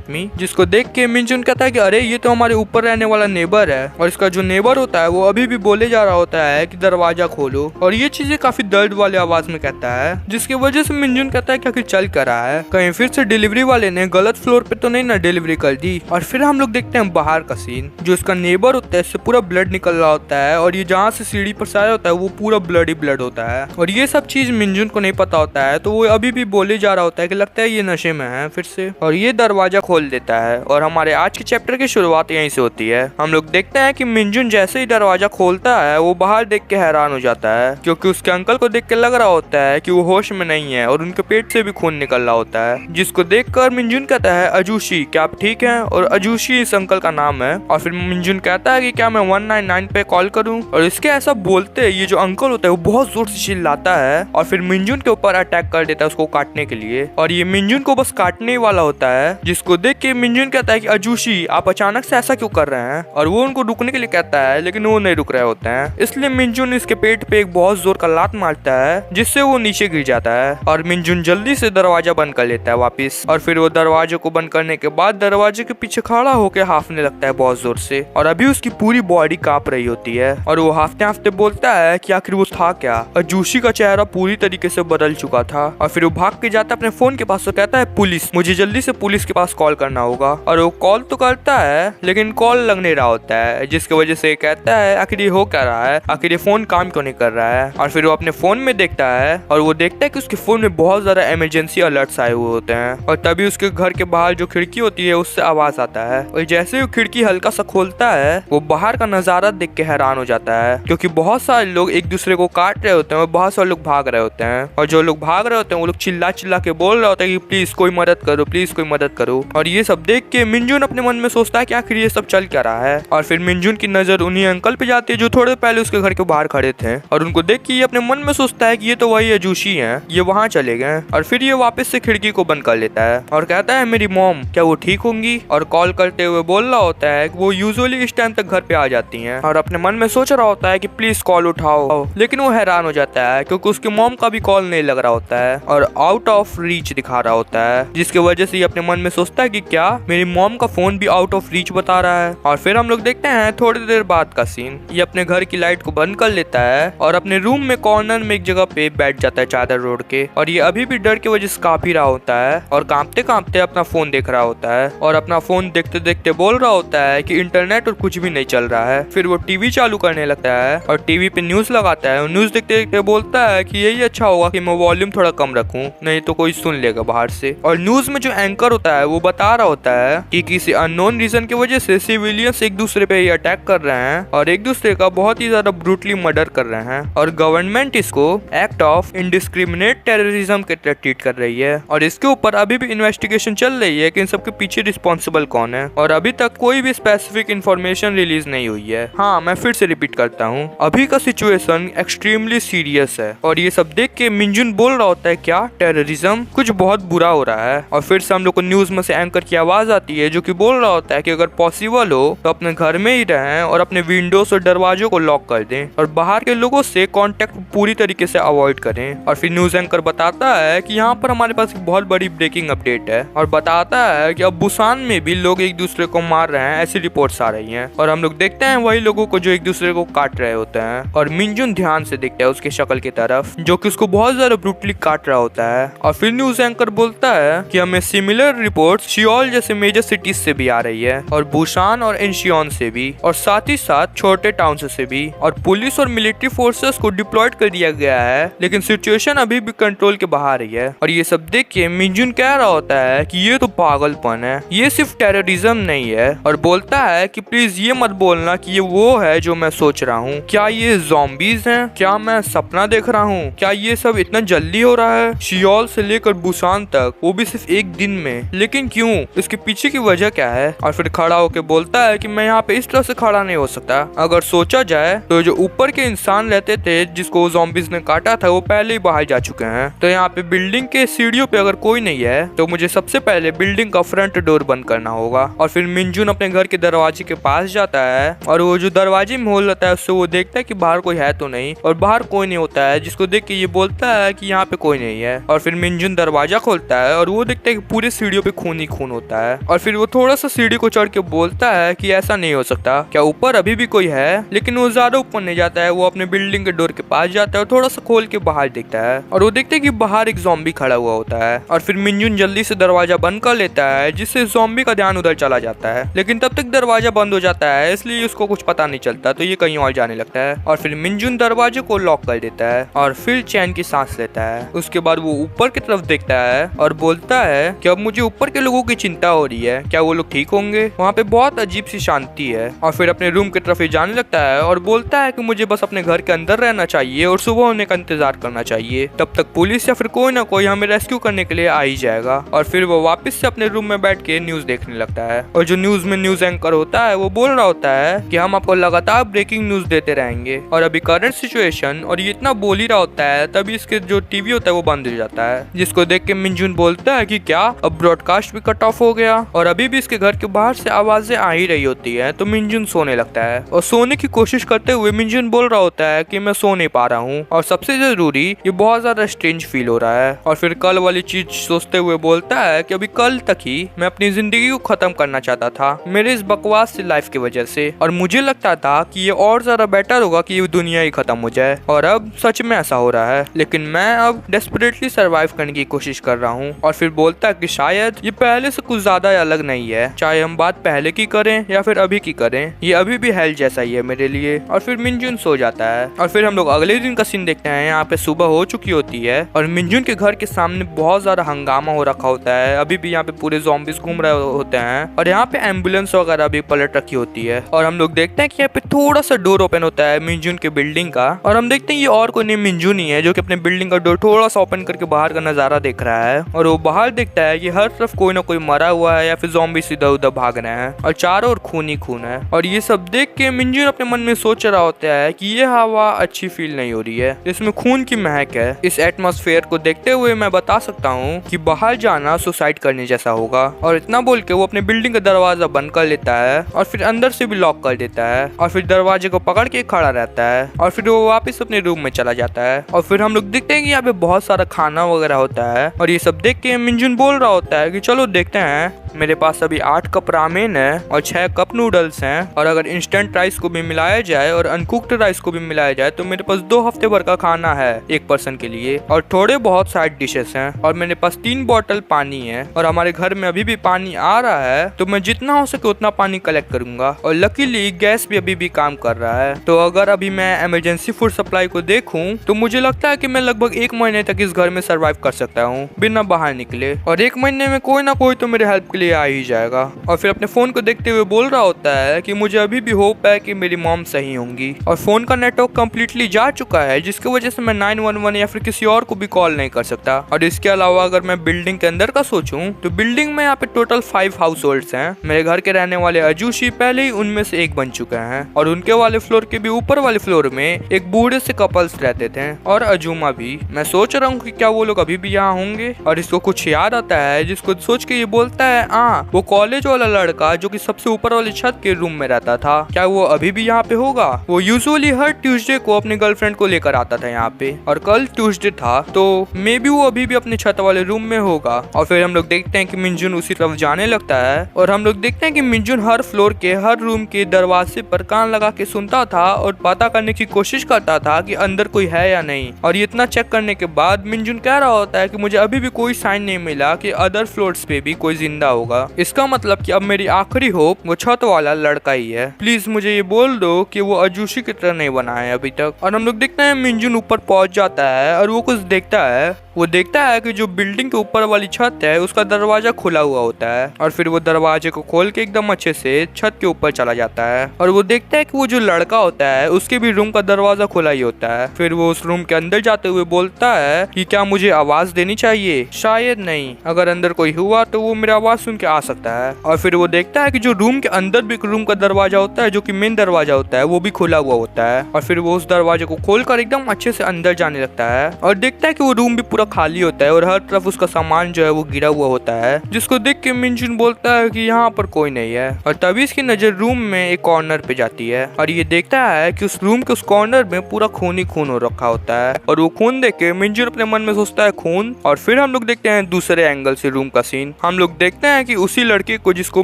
A: मी। जिसको देख के मिनजुन कहता है कि अरे ये तो हमारे ऊपर रहने वाला नेबर है। और इसका जो नेबर होता है वो अभी भी बोले जा रहा होता है कि दरवाजा खोलो। और ये चीजें काफी दर्द वाले आवाज में कहता है, जिसकी वजह से मिनजुन कहता है कि आखिर चल कर रहा है, कहीं फिर से डिलीवरी वाले ने गलत फ्लोर पे तो नहीं ना डिलीवरी कर दी। और फिर हम लोग देखते हैं बाहर का सीन, जो इसका नेबर होता है इससे पूरा ब्लड निकल रहा होता है और ये जहाँ से सीढ़ी पर से आया होता है वो पूरा ब्लड ही ब्लड होता है। और ये सब चीज मिनजुन को नहीं पता होता है, तो वो अभी भी बोले जा रहा होता है कि लगता है ये नशे में है फिर से। और ये दरवाजा खोल देता है और हमारे आज के चैप्टर की शुरुआत यहीं से होती है। हम लोग देखते हैं कि मिनजुन जैसे ही दरवाजा खोलता है वो बाहर देख के हैरान हो जाता है, क्योंकि उसके अंकल को देख के लग रहा होता है कि वो होश में नहीं है और उनके पेट से भी खून निकल रहा होता है। जिसको देखकर मिनजुन कहता है अजूशी क्या आप ठीक हैं? और अजूशी इस अंकल का नाम है। और फिर मिनजुन कहता है कि क्या मैं 199 पे कॉल करूं? और इसके ऐसा बोलते ये जो अंकल होता है वो बहुत जोर से चिल्लाता है और फिर मिनजुन के ऊपर अटैक कर देता है उसको काटने के लिए। और ये मिनजुन को बस काटने वाला होता है। जिसको देख के मिनजुन कहता है कि अजूशी आप अचानक से ऐसा क्यों कर रहे हैं? और वो उनको रुकने के लिए कहता है लेकिन वो नहीं रुक रहे होते हैं, इसलिए मिनजुन इसके पेट पे एक बहुत जोर का लात मारता है जिससे वो नीचे गिर जाता है। और मिनजुन जल्दी से दरवाजा बंद कर लेता है वापिस। और फिर वो दरवाजे को बंद करने के बाद दरवाजे के पीछे खड़ा होकर हाफने लगता है बहुत जोर से और अभी उसकी पूरी बॉडी कांप रही होती है। और वो हाफते हाफते बोलता है कि आखिर वो था क्या? अजूशी का चेहरा पूरी तरीके से बदल चुका था। और फिर वो भाग के जाता है अपने फोन के पास, तो कहता है पुलिस, मुझे जल्दी से पुलिस के पास कॉल करना होगा। और वो कॉल तो करता है लेकिन कॉल लग नहीं रहा होता है, जिसकी वजह से कहता है आखिर ये हो क्या रहा है, आखिर ये फोन काम क्यों नहीं कर रहा है। और फिर वो अपने फोन में देखता है और वो देखता है कि उसके फोन में बहुत ज्यादा इमरजेंसी अलर्ट्स आए हुए होते हैं। और तभी उसके घर के बाहर जो खिड़की होती है उससे आवाज आता है और जैसे ही वो खिड़की हल्का सा खोलता है वो बाहर का नजारा देख के हैरान हो जाता है, क्योंकि बहुत सारे लोग एक दूसरे को काट रहे होते हैं और बहुत सारे लोग भाग रहे होते हैं। और जो लोग भाग रहे होते हैं वो लोग चिल्ला चिल्ला के बोल रहे होते हैं कि प्लीज कोई मदद करो, प्लीज कोई मदद करो। और ये सब देख के मिनजुन अपने मन में सोचता है कि आखिर ये सब चल क्या रहा है। और फिर मिनजुन की नजर उन्हीं अंकल पे जाती है जो थोड़े पहले उसके घर के बाहर खड़े थे और उनको देख के ये अपने मन में सोचता है कि ये तो वही अजूशी हैं, ये वहाँ चले गए। और फिर ये वापस से खिड़की को बंद कर लेता है और कहता है मेरी मॉम क्या वो ठीक होंगी? और कॉल करते हुए बोल रहा होता है कि वो यूजुअली इस टाइम तक घर पे आ जाती हैं। और अपने मन में सोच रहा होता है कि प्लीज कॉल उठाओ, लेकिन वो हैरान हो जाता है क्योंकि उसके मॉम का भी कॉल नहीं लग रहा होता है और आउट ऑफ रीच दिखा रहा होता है, जिसकी वजह से ये अपने मन में सोचता है कि क्या मेरी मॉम का फोन भी आउट ऑफ रीच बता रहा है। और फिर हम लोग देखते हैं थोड़ी देर बाद का सीन, ये अपने घर की लाइट को बंद कर लेता है और अपने रूम में कॉर्नर में एक जगह पे बैठ जाता है चादर ओढ़ के। और ये अभी भी डर की वजह से कांप ही रहा होता है और कांपते कांपते अपना फोन देख रहा होता है और अपना फोन देखते देखते बोल रहा होता है कि इंटरनेट और कुछ भी नहीं चल रहा है। फिर वो टीवी चालू करने लगता है और टीवी पे न्यूज लगाता है और न्यूज देखते देखते बोलता है कि यही अच्छा होगा कि मैं वॉल्यूम थोड़ा कम रखूं, नहीं तो कोई सुन लेगा बाहर से। और न्यूज में जो एंकर होता है वो बता रहा होता है कि किसी अननोन रीजन की वजह से सिविलियंस एक दूसरे पे अटैक कर रहे हैं और एक दूसरे का बहुत ही ज्यादा ब्रूटली मर्डर कर रहे हैं और गवर्नमेंट इसको एक्ट ऑफ इंडिस्क्रिमिनेट टेररिज्म के तहत ट्रीट कर रही है और इसके ऊपर अभी भी इन्वेस्टिगेशन चल रही है कि इन सबके पीछे रिस्पॉन्सिबल कौन है और अभी तक कोई भी स्पेसिफिक इंफॉर्मेशन रिलीज नहीं हुई है। हाँ, मैं फिर से रिपीट करता हूँ, अभी का सिचुएशन एक्सट्रीमली सीरियस है और ये सब देख के मिंजुन बोल रहा होता है क्या टेररिज्म, कुछ बहुत बुरा हो रहा है। और फिर से हम लोग को न्यूज में से एंकर की आवाज आती है जो कि बोल रहा होता है कि अगर पॉसिबल हो तो अपने घर में ही रहें और अपने विंडोज और दरवाजों को लॉक कर दें और बाहर के लोगों से कांटेक्ट पूरी तरीके से अवॉइड करें। और फिर न्यूज एंकर बताता है कि यहाँ पर हमारे पास एक बहुत बड़ी ब्रेकिंग अपडेट है और बताता है कि अब बुसान में भी लोग एक दूसरे को मार रहे हैं, ऐसी रिपोर्ट्स आ रही हैं। और हम लोग देखते हैं वही लोगों को जो एक दूसरे को काट रहे होते हैं और मिंजुन ध्यान से देखता है उसके शक्ल की तरफ जो कि उसको बहुत ज्यादा ब्रूटली काट रहा होता है। और फिर न्यूज एंकर बोलता है कि हमें सिमिलर रिपोर्ट्स शियोल जैसे मेजर सिटीज से भी आ रही है और बुसान और इंशियोन से भी और साथ ही साथ छोटे टाउन से भी और पुलिस और मिलिट्री फोर्सेस को डिप्लॉयड कर दिया गया है, लेकिन सिचुएशन अभी भी कंट्रोल के बाहर ही है। और ये सब देख के मिंजुन कह रहा होता है कि ये तो पागलपन है, ये सिर्फ टेररिज्म नहीं है और बोलता है कि प्लीज ये मत बोलना कि ये वो है जो मैं सोच रहा हूँ, क्या ये ज़ॉम्बीज हैं, क्या मैं सपना देख रहा हूँ, क्या ये सब इतना जल्दी हो रहा है, शियोल से लेकर बुसान तक, वो भी सिर्फ एक दिन में, लेकिन क्यों, इसके पीछे की वजह क्या है। और फिर खड़ा होकर बोलता है कि मैं यहाँ पे इस तरह से खड़ा नहीं हो सकता, अगर सोचा जाए तो जो ऊपर के इंसान रहते थे जिसको ज़ॉम्बीज ने काटा था वो पहले ही बाहर जा चुके हैं, तो यहाँ पे बिल्डिंग के सीढ़ियों पे अगर कोई नहीं है तो मुझे सबसे पहले बिल्डिंग का फ्रंट डोर बंद करना होगा। और फिर मिंजुन अपने घर के दरवाजे के पास जाता है और वो जो दरवाजे में होल रहता है उससे वो देखता है कि बाहर कोई है तो नहीं और बाहर कोई नहीं होता है, जिसको देख के ये बोलता है कि यहाँ पे कोई नहीं है। और फिर मिंजुन दरवाजा खोलता है और वो देखता है कि पूरे सीढ़ियों पे खून ही खून होता है और फिर वो थोड़ा सा सीढ़ी को चढ़ के बोलता है कि ऐसा नहीं हो सकता, क्या ऊपर अभी भी कोई है। लेकिन वो ज्यादा ऊपर नहीं जाता है, वो अपने बिल्डिंग के डोर के पास जाता है और थोड़ा सा खोल के बाहर देखता है और वो देखते है कि बाहर एक ज़ॉम्बी खड़ा हुआ होता है। और फिर मिंजुन जल्दी से दरवाजा बंद कर लेता है जिससे ज़ॉम्बी का ध्यान उधर चला जाता है, लेकिन तब तक दरवाजा बंद हो जाता है इसलिए उसको कुछ पता नहीं चलता, तो ये कहीं और जाने लगता है। और फिर मिंजुन दरवाजे को लॉक कर देता है और फिर चैन की सांस लेता है। उसके बाद वो ऊपर की तरफ देखता है और बोलता है कि अब मुझे ऊपर के लोगों की चिंता हो रही है, क्या वो लोग ठीक होंगे। वहाँ पे बहुत अजीब सी शांति है और फिर अपने रूम की तरफ ही जाने लगता है और बोलता है कि मुझे बस अपने घर के अंदर रहना चाहिए और सुबह होने का इंतजार करना चाहिए, तब तक पुलिस या फिर कोई ना कोई हमें रेस्क्यू करने के लिए आ ही जाएगा। और फिर वो वापस से अपने रूम में बैठ के न्यूज देखने लगता है और जो न्यूज में न्यूज एंकर होता है वो बोल रहा होता है कि हम आपको लगातार ब्रेकिंग न्यूज देते रहेंगे और अभी करंट सिचुएशन, और ये इतना बोल ही रहा होता है तभी इसके जो टीवी होता है वो बंद हो जाता है, जिसको देख के मिंजुन बोलता है कि क्या अब ब्रॉडकास्ट भी कट ऑफ हो गया। और अभी भी इसके घर के बाहर से आवाजें आ ही रही होती है तो मिंजुन सोने लगता है और सोने की कोशिश करते हुए मिंजुन बोल रहा होता है कि मैं सो नहीं पा रहा हूँ और सबसे जरूरी ये बहुत ज्यादा स्ट्रेंज फील हो रहा है। और फिर कल वाली चीज सोचते हुए बोलता है कि अभी कल तक ही मैं अपनी जिंदगी को खत्म करना चाहता था मेरे इस बकवास से लाइफ की वजह से, और मुझे लगता था कि ये और ज्यादा बेटर होगा कि ये दुनिया ही खत्म हो जाए, और अब सच में ऐसा हो रहा है, लेकिन मैं अब डेस्परेटली सरवाइव करने की कोशिश कर रहा हूँ। और फिर बोलता है कि शायद ये पहले से कुछ ज्यादा अलग नहीं है, चाहे हम बात पहले की करें या फिर अभी की करें, ये अभी भी हेल जैसा ही है मेरे लिए। और फिर मिंजुन सो जाता है और फिर हम लोग अगले दिन का सीन देखते हैं। यहाँ पे सुबह हो चुकी होती है और मिंजुन के घर के सामने बहुत ज्यादा हंगामा हो रखा होता है, अभी भी यहाँ पे पूरे ज़ॉम्बीज घूम रहे होते हैं और यहाँ पे एम्बुलेंस वगैरह भी पलट रखी होती है। और हम लोग देखते हैं कि यहाँ पे थोड़ा सा डोर ओपन होता है मिंजुन के बिल्डिंग का, और हम देखते हैं ये और कोई नहीं मिंजुन ही है जो कि अपने बिल्डिंग का डोर थोड़ा सा ओपन करके बाहर का नजारा देख रहा है। और वो बाहर देखता है कि हर तरफ कोई ना कोई मरा हुआ है या फिर ज़ॉम्बी इधर उधर भाग रहे हैं और चारों ओर खून ही खून है। और ये सब देख के मिंजुन अपने मन में सोच रहा होता है कि ये हवा अच्छी फील नहीं हो रही है, इसमें खून की महक है। इस एटमॉस्फेयर को देखते हुए मैं बता सकता हूँ कि बाहर जाना सुसाइड करने जैसा होगा। और इतना बोल के वो अपने बिल्डिंग का दरवाजा बंद कर लेता है और फिर अंदर से भी लॉक कर देता है और फिर दरवाजे को पकड़ के खड़ा रहता है और फिर वो वापस अपने रूम में चला जाता है। और फिर हम लोग देखते हैं कि यहाँ पे बहुत सारा खाना वगैरह होता है और ये सब देख के मिंजुन बोल रहा होता है कि चलो देखते हैं मेरे पास अभी 8 कप रामेन है और 6 कप नूडल्स हैं, और अगर इंस्टेंट राइस को भी मिलाया जाए और अनकुक्ड राइस को भी मिलाया जाए तो मेरे पास 2 हफ्ते भर का खाना है एक पर्सन के लिए, और थोड़े बहुत साइड डिशेस हैं, और मेरे पास 3 बॉटल पानी है, और हमारे घर में अभी भी पानी आ रहा है, तो मैं जितना हो सके उतना पानी कलेक्ट करूंगा। और लकीली गैस भी अभी भी काम कर रहा है। तो अगर अभी मैं इमरजेंसी फूड सप्लाई को देखूं तो मुझे लगता है कि मैं लगभग 1 महीने तक इस घर में सरवाइव कर सकता हूँ बिना बाहर निकले, और 1 महीने में कोई ना कोई तो मेरे हेल्प के लिए आ ही जाएगा। और फिर अपने फोन को देखते हुए बोल रहा होता है कि मुझे अभी भी होप है कि मेरी मॉम सही होंगी, और फोन का नेटवर्क कम्प्लीटली जा चुका है, जिसकी वजह से मैं 911 या फिर किसी और को भी कॉल नहीं कर सकता। और इसके अलावा अगर मैं बिल्डिंग के अंदर का सोचूं तो बिल्डिंग में यहाँ पे टोटल 5 हाउस होल्ड्स हैं। मेरे घर के रहने वाले अजूशी पहले ही उनमें से एक बन चुके हैं, और उनके वाले फ्लोर के भी ऊपर वाले फ्लोर में एक बूढ़े से कपल्स रहते थे, और अजूमा भी। मैं सोच रहा हूँ कि क्या वो लोग अभी भी यहाँ होंगे। और इसको कुछ याद आता है, जिसको सोच के ये बोलता है वो कॉलेज वाला लड़का जो कि सबसे ऊपर वाली छत के रूम में रहता था, क्या वो अभी भी यहाँ पे होगा? वो यूजुअली हर ट्यूसडे को अपनी गर्लफ्रेंड को लेकर आता था यहाँ पे, और कल ट्यूसडे था तो मे बी वो अभी भी अपने छत वाले रूम में होगा। और फिर हम लोग देखते हैं कि मिंजुन उसी तरफ जाने लगता है, और हम लोग देखते हैं कि मिंजुन हर फ्लोर के हर रूम के दरवाजे पर कान लगा के सुनता था और पता करने की कोशिश करता था कि अंदर कोई है या नहीं। और इतना चेक करने के बाद मिंजुन कह रहा होता है कि मुझे अभी भी कोई साइन नहीं मिला कि अदर फ्लोर्स पे भी कोई जिंदा होगा। इसका मतलब कि अब मेरी आखिरी होप वो छत वाला लड़का ही है। प्लीज मुझे ये बोल दो कि वो अजूशी की तरह नहीं बना है अभी तक। और हम लोग देखते हैं मिंजुन ऊपर पहुंच जाता है और वो कुछ देखता है। वो देखता है कि जो बिल्डिंग के ऊपर वाली छत है उसका दरवाजा खुला हुआ होता है, और फिर वो दरवाजे को खोल के एकदम अच्छे से छत के ऊपर चला जाता है। और वो देखता है कि वो जो लड़का होता है उसके भी रूम का दरवाजा खुला ही होता है। फिर वो उस रूम के अंदर जाते हुए बोलता है कि क्या मुझे आवाज देनी चाहिए? शायद नहीं, अगर अंदर कोई हुआ तो वो मेरी आवाज सुन के आ सकता है। और फिर वो देखता है कि जो रूम के अंदर भी एक रूम का दरवाजा होता है जो कि मेन दरवाजा होता है वो भी खुला हुआ होता है। और फिर वो उस दरवाजे को खोलकर एकदम अच्छे से अंदर जाने लगता है और देखता है कि वो रूम भी पूरा खाली होता है और हर तरफ उसका सामान जो है वो गिरा हुआ होता है, जिसको देख के मिंजुन बोलता है कि यहाँ पर कोई नहीं है। और तभी इसकी नजर रूम में एक कॉर्नर पे जाती है और ये देखता है कि उस रूम के उस कॉर्नर में पूरा खून ही खून हो रखा होता है। और वो खून देख के मिंजुन अपने मन में सोचता है खून। और फिर हम लोग देखते हैं दूसरे एंगल से रूम का सीन। हम लोग देखते हैं कि उसी लड़के को जिसको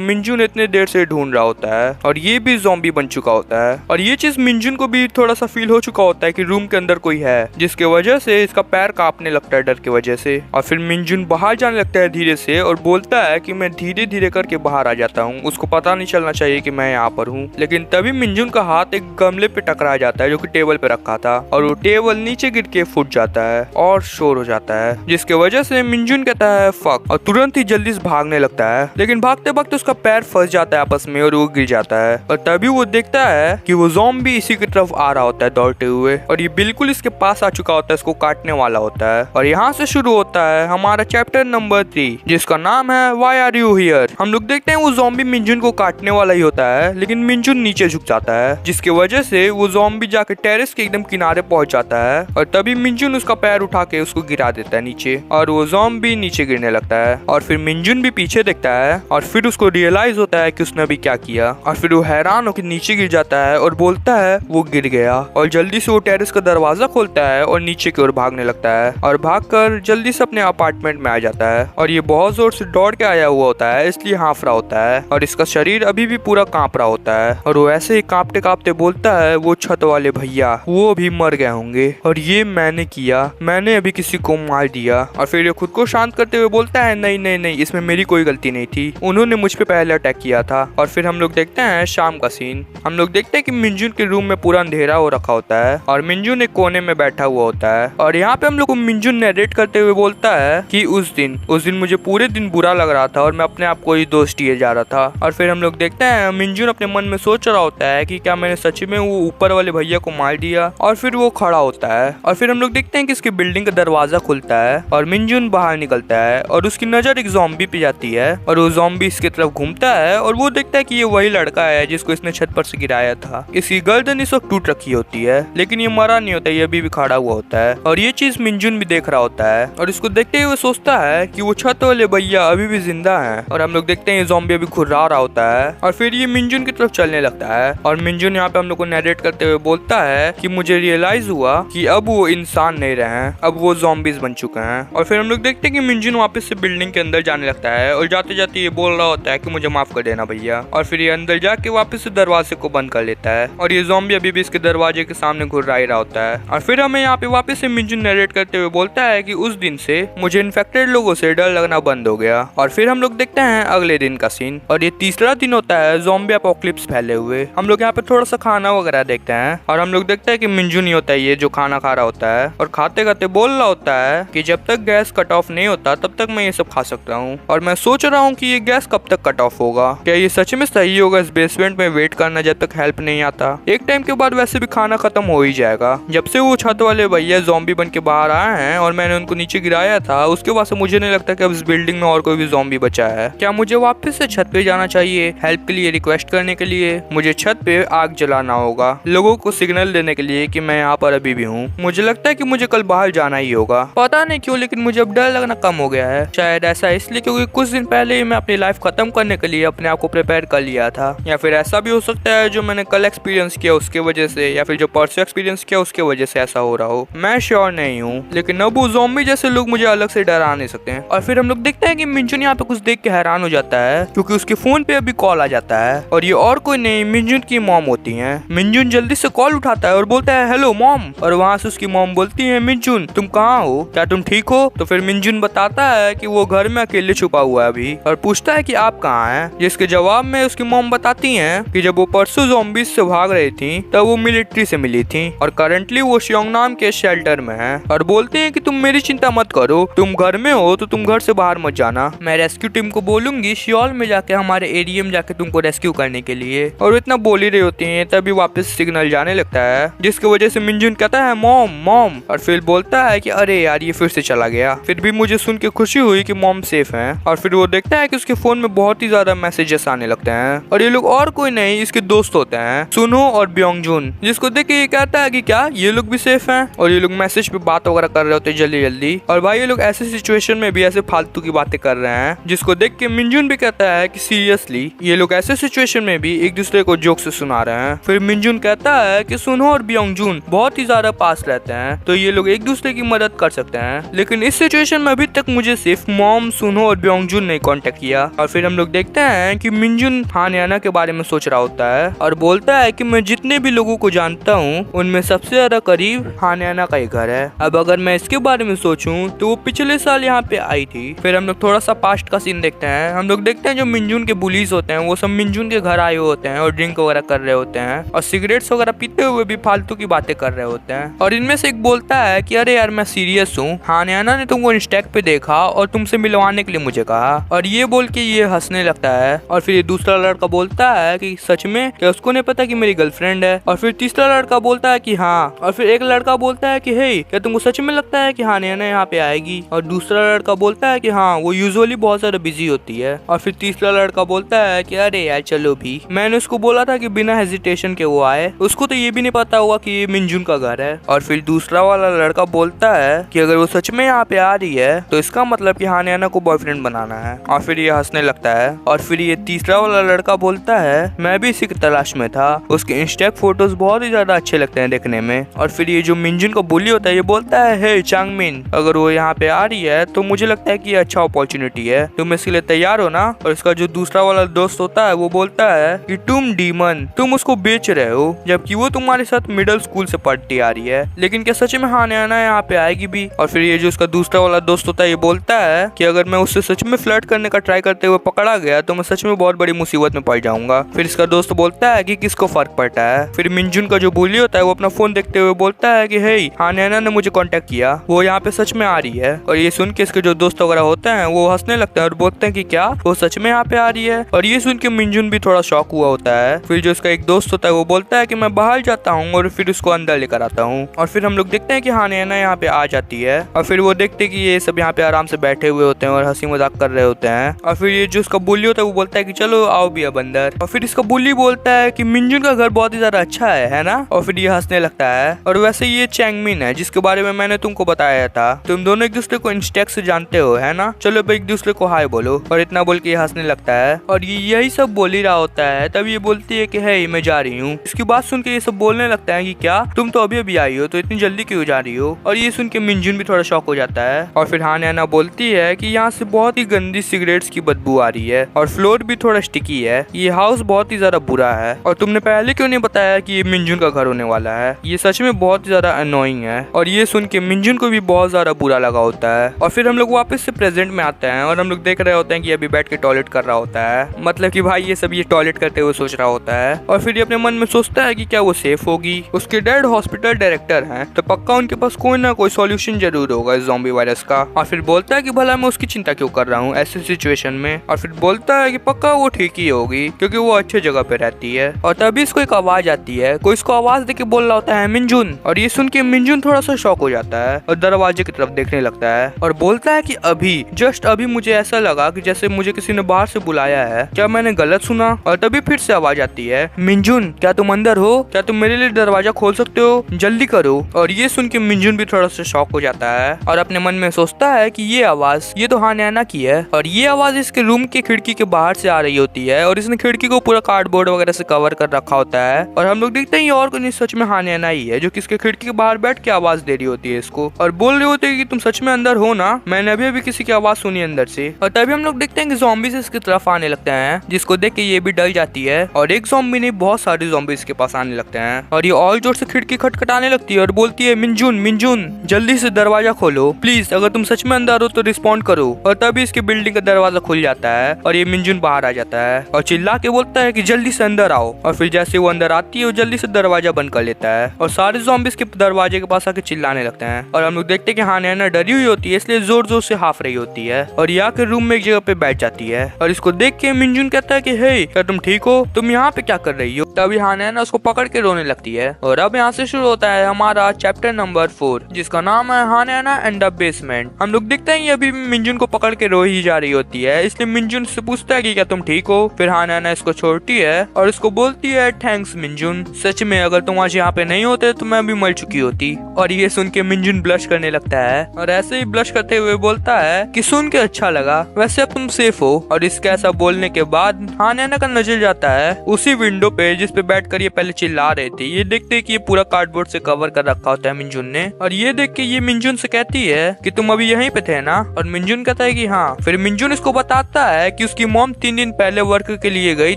A: मिंजुन इतने देर से ढूंढ रहा होता है और ये भी ज़ॉम्बी बन चुका होता है। और ये चीज मिंजुन को भी थोड़ा सा फील हो चुका होता है कि रूम के अंदर कोई है, जिसके वजह से इसका पैर कांपने लगता है डर की वजह से। और फिर मिंजुन बाहर जाने लगता है धीरे से और बोलता है कि मैं धीरे धीरे करके बाहर आ जाता हूँ, उसको पता नहीं चलना चाहिए कि मैं यहाँ पर हूँ। लेकिन तभी मिंजुन का हाथ एक गमले पे टकरा जाता है जो कि टेबल पे रखा था, और वो टेबल नीचे गिर के फूट जाता है और शोर हो जाता है, जिसके वजह से मिंजुन कहता है फक और तुरंत ही जल्दी से भागने लगता है। लेकिन भागते वक्त उसका पैर फंस जाता है आपस में और वो गिर जाता है। और तभी वो देखता है कि वो ज़ॉम्बी इसी की तरफ आ रहा होता है दौड़ते हुए, और ये बिल्कुल इसके पास आ चुका होता है, इसको काटने वाला होता है। और यहाँ से शुरू होता है हमारा चैप्टर नंबर 3, जिसका नाम है व्हाई आर यू हियर। हम लोग देखते हैं वो ज़ॉम्बी मिंजुन को काटने वाला ही होता है, लेकिन मिंजुन नीचे झुक जाता है, जिसकी वजह से वो ज़ॉम्बी जाके टेरेस के एकदम किनारे पहुंच जाता है। और तभी मिंजुन उसका पैर उठा के उसको गिरा देता है नीचे, और वो ज़ॉम्बी नीचे गिरने लगता है। और फिर मिंजुन भी पीछे देखता है और फिर उसको रियलाइज होता है कि उसने अभी क्या किया। और फिर वो हैरान होकर नीचे गिर जाता है और बोलता है वो गिर गया। और जल्दी से वो टेरेस का दरवाजा खोलता है और नीचे की ओर भागने लगता है, और भागकर जल्दी से अपने अपार्टमेंट में आ जाता है। और ये बहुत जोर से दौड़ के आया हुआ होता है, इसलिए हाँफ रहा होता है, और इसका शरीर अभी भी पूरा कांप रहा होता है। और वो ऐसे ही कांपते कांपते बोलता है वो छत वाले भैया वो अभी मर गए होंगे, और ये मैंने किया, मैंने अभी किसी को मार दिया। और फिर ये खुद को शांत करते हुए बोलता है नहीं नहीं नहीं, इसमें मेरी कोई गलती नहीं थी, उन्होंने मुझ पे पहले अटैक किया था। और फिर हम लोग देखते हैं शाम का सीन। हम लोग देखते हैं कि मिंजुन के रूम में पूरा अंधेरा हो रखा होता है और मिंजुन एक कोने में बैठा हुआ होता है। और यहाँ पे हम लोग को मिंजुन नरेट करते हुए बोलता है कि उस दिन मुझे पूरे दिन बुरा लग रहा था और मैं अपने आप को ही दोष दिए जा रहा था। और फिर हम लोग देखते हैं मिंजुन अपने मन में सोच रहा होता है कि क्या मैंने सच में वो ऊपर वाले भैया को मार दिया। और फिर वो खड़ा होता है और फिर हम लोग देखते हैं कि इसकी बिल्डिंग का दरवाजा खुलता है और मिंजुन बाहर निकलता है और उसकी नजर एक ज़ॉम्बी पे जाती है, और वो ज़ॉम्बी इसकी तरफ घूमता है और वो देखता है कि ये वही लड़का है जिसको इसने छत पर से गिराया था। इसकी गर्दन इस वक्त टूट रखी होती है, लेकिन ये मरा नहीं होता, ये अभी भी खड़ा हुआ होता है। और ये चीज मिंजुन भी देख रहा होता है और इसको देखते ही वो सोचता है कि वो छत वाले भैया अभी भी जिंदा हैं। और हम लोग देखते हैं ये ज़ॉम्बी अभी घुर्रा रहा होता है और फिर ये मिंजुन की तरफ चलने लगता है और मिंजुन यहाँ पे हम लोग को नरेट करते हुए बोलता है कि मुझे रियलाइज हुआ कि अब वो इंसान नहीं रहे हैं, अब वो ज़ॉम्बीज बन चुके हैं। और फिर हम लोग देखते हैं कि मिंजुन वापस से बिल्डिंग के अंदर जाने लगता है और जाते जाते ये बोल रहा होता है कि मुझे माफ कर देना भैया। और फिर ये अंदर जाके वापस से दरवाजे को बंद कर लेता है और ये ज़ॉम्बी अभी भी इसके दरवाजे के सामने घुर्रा ही रहा होता है। और फिर हमें यहाँ पे वापस से मिंजुन नरेट करते हुए बोलता है कि उस दिन से मुझे इन्फेक्टेड लोगों से डर लगना बंद हो गया। और फिर हम लोग देखते हैं अगले दिन का सीन और ये तीसरा दिन होता है ज़ॉम्बी अपोकलिप्स फैले हुए। हम लोग यहाँ पे थोड़ा सा खाना वगैरह देखते हैं और हम लोग देखते हैं कि मिंजुन ही होता है ये जो खाना खा रहा होता है और खाते खाते बोल रहा होता है कि जब तक गैस कट ऑफ नहीं होता तब तक मैं ये सब खा सकता हूँ। और मैं सोच रहा हूँ कि ये गैस कब तक कट ऑफ होगा, क्या ये सच में सही होगा इस बेसमेंट में वेट करना जब तक हेल्प नहीं आता। एक टाइम के बाद वैसे भी खाना खत्म हो ही जाएगा। जब से वो छत वाले भैया ज़ॉम्बी बन के बाहर आए हैं और मैंने उनको नीचे गिराया था उसके बाद से मुझे नहीं लगता कि अब इस बिल्डिंग में और कोई भी ज़ॉम्बी बचा है। क्या मुझे वापस से छत पे जाना चाहिए हेल्प के लिए रिक्वेस्ट करने के लिए? मुझे छत पे आग जलाना होगा लोगों को सिग्नल देने के लिए कि मैं यहाँ पर अभी भी हूँ। मुझे लगता है कि मुझे कल बाहर जाना ही होगा, पता नहीं क्यों लेकिन मुझे अब डर लगना कम हो गया है। शायद ऐसा इसलिए क्योंकि कुछ दिन पहले ही मैं अपनी लाइफ खत्म करने के लिए अपने आप को प्रिपेयर कर लिया था, या फिर ऐसा भी हो सकता है जो मैंने कल एक्सपीरियंस किया उसके वजह से, या फिर जो परसों एक्सपीरियंस किया उसके वजह से ऐसा हो रहा हो। मैं श्योर नहीं हूँ लेकिन अब वो ज़ॉम्बी जैसे लोग मुझे अलग से डरा नहीं सकते हैं। और फिर हम लोग देखते हैं कि मिंजुन यहाँ पे कुछ देख के हैरान हो जाता है क्योंकि उसके फोन पे अभी कॉल आ जाता है और ये और कोई नहीं मिंजुन की मॉम होती है। मिंजुन जल्दी से कॉल उठाता है और बोलता है हेलो मॉम, और वहाँ से उसकी मॉम बोलती है मिंजुन तुम कहाँ हो, क्या तुम ठीक हो? तो फिर मिंजुन बताता है कि वो घर में अकेले छुपा हुआ है अभी और पूछता है कि आप कहाँ हैं, जिसके जवाब में उसकी मॉम बताती हैं कि जब वो परसों ज़ॉम्बीज से भाग रही थी तब वो मिलिट्री से मिली थी और करंटली वो शियोंग नाम के शेल्टर में है और बोलते हैं कि तुम मेरी चिंता मत करो, तुम घर में हो तो तुम घर से बाहर मत जाना, मैं रेस्क्यू टीम को बोलूंगी शियोल में जाके हमारे एरिया में जाके तुमको रेस्क्यू करने के लिए। और वो इतना बोल ही रही होती है तभी वापस सिग्नल जाने लगता है जिसकी वजह से मिंजुन कहता है मॉम मॉम और फिर बोलता है कि अरे यार ये फिर से चला गया। फिर भी मुझे सुन के खुशी हुई कि मॉम सेफ है। और फिर वो देखता है कि उसके फोन में बहुत ही ज्यादा मैसेजेस आने लगते हैं और ये लोग और कोई नहीं इसके दोस्त होते हैं सुनो और ब्योंगजुन, जिसको देख के ये कहता है कि क्या ये लोग भी सेफ हैं और ये लोग मैसेज पे बात वगैरह कर रहे होते हैं जल्दी जल्दी। और भाई ये लोग ऐसे सिचुएशन में भी ऐसे फालतू की बातें कर रहे हैं जिसको देख के मिंजुन भी कहता है कि सीरियसली ये लोग ऐसे सिचुएशन में भी एक दूसरे को जोक से सुना रहे हैं। फिर मिंजुन कहता है कि सुनो और ब्योंगजुन बहुत ही ज्यादा पास रहते हैं तो ये लोग एक दूसरे की मदद कर सकते हैं, लेकिन इस सिचुएशन में अभी तक मुझे सिर्फ मॉम सुनो और ब्योंगजुन ने कांटेक्ट किया। और फिर हम लोग देखते हैं कि मिंजुन हानयाना के बारे में सोच रहा होता है और बोलता है कि मैं जितने भी लोगों को जानता हूँ उनमें सबसे ज्यादा करीब हानयाना का ही घर है। अब अगर मैं इसके बारे में सोचूं तो वो पिछले साल यहाँ पे आई थी। फिर हम लोग थोड़ा सा पास्ट का सीन देखते हैं। हम लोग देखते हैं जो मिंजुन के बुलीज होते हैं वो सब मिंजुन के घर आए हुए होते हैं और ड्रिंक वगैरह कर रहे होते हैं और सिगरेट्स वगैरह पीते हुए भी फालतू की बातें कर रहे होते हैं। और इनमें से एक बोलता है कि अरे यार मैं सीरियस हूँ, हानयाना ने तुमको इंस्टेक पे देखा और तुमसे मिलवाने के लिए मुझे कहा। और ये बोल के ये हंसने लगता है। और फिर ये दूसरा लड़का बोलता है कि सच में क्या उसको नहीं पता कि मेरी गर्लफ्रेंड है? और फिर तीसरा लड़का बोलता है कि हाँ। और फिर एक लड़का बोलता है कि हे क्या तुमको सच में लगता है कि हानयाना यहाँ पे आएगी? और दूसरा लड़का बोलता है कि हाँ वो यूजुअली बहुत ज्यादा बिजी होती है। और फिर तीसरा लड़का बोलता है कि अरे यार चलो भी, मैंने उसको बोला था कि बिना हेजिटेशन के वो आए, उसको तो ये भी नहीं पता हुआ कि ये मिंजुन का घर है। और फिर दूसरा वाला लड़का बोलता है कि अगर वो सच में यहाँ पे आ रही है तो इसका मतलब कि हानयाना को बॉयफ्रेंड बनाना है। और फिर ये हंसने लगता है। और फिर ये तीसरा वाला लड़का बोलता है मैं भी इसी की तलाश में था, उसके इंस्टेक फोटोज बहुत ही ज्यादा अच्छे लगते हैं देखने में। और फिर ये जो मिंजुन का बुली होता है ये बोलता है हे चांगमिन, अगर वो यहाँ पे आ रही है तो मुझे लगता है कि ये अच्छा अपॉर्चुनिटी है, तुम इसके लिए तैयार हो ना? और इसका जो दूसरा वाला दोस्त होता है वो बोलता है कि तुम डीमन, तुम उसको बेच रहे हो जबकि वो तुम्हारे साथ मिडिल स्कूल से पढ़ती आ रही है, लेकिन क्या सच में हानयाना यहाँ पे आएगी भी? और फिर ये जो उसका दूसरा वाला दोस्त होता है ये बोलता है कि अगर मैं उससे सच में फ्लर्ट करने का ट्राई करते हुए पकड़ा गया तो मैं सच में बहुत बड़ी मुसीबत में पड़ जाऊंगा। फिर इसका दोस्त बोलता है कि किसको फर्क पड़ता है। फिर मिंजुन का जो बुली होता है वो अपना फोन देखते हुए बोलता है कि हे हानयाना ने मुझे कांटेक्ट किया, वो यहाँ पे सच में आ रही है। और ये सुन के इसके जो दोस्त वगैरह होते हैं वो हंसने लगते हैं और बोलते हैं कि क्या वो सच में यहाँ पे आ रही है? और ये सुन के मिंजुन भी थोड़ा शॉक हुआ होता है। फिर जो इसका एक दोस्त होता है वो बोलता है कि मैं बाहर जाता हूँ और फिर उसको अंदर लेकर आता हूँ। और फिर हम लोग देखते हैं कि हानयाना यहाँ पे आ जाती है और फिर वो देखते हैं कि ये सब यहाँ पे आराम से बैठे हुए होते हैं और हंसी मजाक कर रहे होते हैं। और फिर ये जो उसका बुली होता है वो बोलता है कि चलो आओ भी अब अंदर। और फिर इसका बुली बोलता है कि मिंजुन का घर बहुत ही ज्यादा अच्छा है ना? और फिर ये हंसने लगता है। और वैसे ये चैंगमिन है जिसके बारे में मैंने तुमको बताया आया था। तुम दोनों एक दूसरे को इंस्टेक्ट से जानते हो है ना, चलो एक दूसरे को हाय बोलो। और इतना बोल के हंसने लगता है और ये यही सब बोल ही रहा होता है। तब ये बोलती है कि है मैं जा रही हूँ। इसकी बात सुन के ये सब बोलने लगता है कि क्या तुम तो अभी अभी आई हो, तो इतनी जल्दी क्यों जा रही हो। और ये सुन के मिनजुन भी थोड़ा शॉक हो जाता है। और फिर हाना बोलती है कि यहाँ से बहुत ही गंदी सिगरेट्स की बदबू आ रही है और फ्लोर भी थोड़ा स्टिकी है। ये हाउस बहुत ही ज्यादा बुरा है और तुमने पहले क्यों नहीं बताया कि ये मिनजुन का घर होने वाला है। ये सच में बहुत ही ज्यादा अनोइंग है। और ये सुन के मिनजुन को भी बहुत ज्यादा बुरा लगा होता है। और फिर हम लोग वापस से प्रेजेंट में आते हैं और हम लोग देख रहे होते हैं कि अभी बैठ के टॉयलेट कर रहा होता है। मतलब कि भाई ये सब ये टॉयलेट करते हुए सोच रहा होता है। और फिर ये अपने मन में सोचता है कि क्या वो सेफ होगी। उसके डैड हॉस्पिटल डायरेक्टर हैं, तो पक्का उनके पास कोई ना कोई सॉल्यूशन जरूर होगा इस ज़ॉम्बी वायरस का। और फिर बोलता है कि भला मैं उसकी चिंता क्यों कर रहा हूँ ऐसी सिचुएशन में। और फिर बोलता है कि पक्का वो ठीक ही होगी क्योंकि वो अच्छे जगह पे रहती है। और तभी इसको एक आवाज आती है, कोई इसको आवाज देके बोल रहा होता है मिनजुन। और ये सुन के मिनजुन थोड़ा सा शॉक हो जाता है और दरवाजे की तरफ देखने लगता है और बोलता है कि अभी जस्ट अभी मुझे ऐसा लगा कि जैसे मुझे किसी ने बाहर से बुलाया है, क्या मैंने गलत सुना। और तभी फिर से आवाज आती है, मिनजुन क्या तुम अंदर हो, क्या तुम मेरे लिए दरवाजा खोल सकते हो, जल्दी करो। और ये सुन के मिनजुन भी थोड़ा सा शॉक हो जाता है और अपने मन में सोचता है कि ये आवाज ये तो हाना की है। और ये आवाज इसके रूम की खिड़की के बाहर से आ रही होती है और इसने खिड़की को पूरा कार्डबोर्ड वगैरह से कवर कर रखा होता है। और हम लोग देखते हैं ये और कोई सच में हाना ही है जो किसके खिड़की के बाहर बैठ के आवाज दे रही होती है इसको और बोल रही होती है कि तुम सच में अंदर हो ना, मैंने अभी अभी किसी की आवाज सुनी अंदर से। और तभी हम लोग देखते हैं कि ज़ॉम्बीज़ इसकी तरफ आने लगते हैं, जिसको देख के ये भी डर जाती है। और एक ज़ॉम्बी नहीं बहुत सारे ज़ॉम्बीज़ के पास आने लगते हैं और ये और जोर से खिड़की खटखटाने लगती है और बोलती है मिनजुन मिनजुन जल्दी से दरवाजा खोलो प्लीज, अगर तुम सच में अंदर हो तो रिस्पॉन्ड करो। और तभी इसकी बिल्डिंग का दरवाजा खुल जाता है और ये मिनजुन बाहर आ जाता है और चिल्ला के बोलता है कि जल्दी से अंदर आओ। और फिर जैसे वो अंदर आती है वो जल्दी से दरवाजा बंद कर लेता है और सारे ज़ॉम्बीज़ के दरवाजे के पास आके चिल्लाने लगते हैं। और हम लोग देखते हैं कि हाना डरी हुई होती है इसलिए जोर जोर से हाफ रही होती है और यहाँ के रूम में एक जगह पे बैठ जाती है। और इसको देख के मिनजुन कहता है कि हे क्या तुम ठीक हो, तुम यहाँ पे क्या कर रही हो। तभी हाना उसको पकड़ के रोने लगती है। और अब यहाँ से शुरू होता है हमारा चैप्टर नंबर 4 जिसका नाम है हाना एंड द बेसमेंट। हम लोग देखते हैं ये अभी मिनजुन को पकड़ के रो ही जा रही होती है, इसलिए मिनजुन से पूछता है कि क्या तुम ठीक हो। फिर हाना इसको छोड़ती है और इसको बोलती है थैंक्स मिनजुन, सच में अगर तुम आज यहाँ पे नहीं होते तो मैं भी मर चुकी होती। और ये सुन के मिनजुन ब्लश करने लगता है और ऐसे ही ब्लश करते हुए बोलता है कि सुन के अच्छा लगा, वैसे अब तुम सेफ हो। और इसके ऐसा बोलने के बाद हाना का नजर जाता है उसी विंडो पे जिस पे बैठकर ये पहले चिल्ला रहे थे। ये देखते कि ये पूरा कार्डबोर्ड से कवर कर रखा होता है मिनजुन ने। और ये देख के ये मिनजुन से कहती है कि तुम अभी यहीं पे थे ना। और मिनजुन कहता है कि हाँ। फिर मिनजुन इसको बताता है कि उसकी मॉम 3 दिन पहले वर्क के लिए गई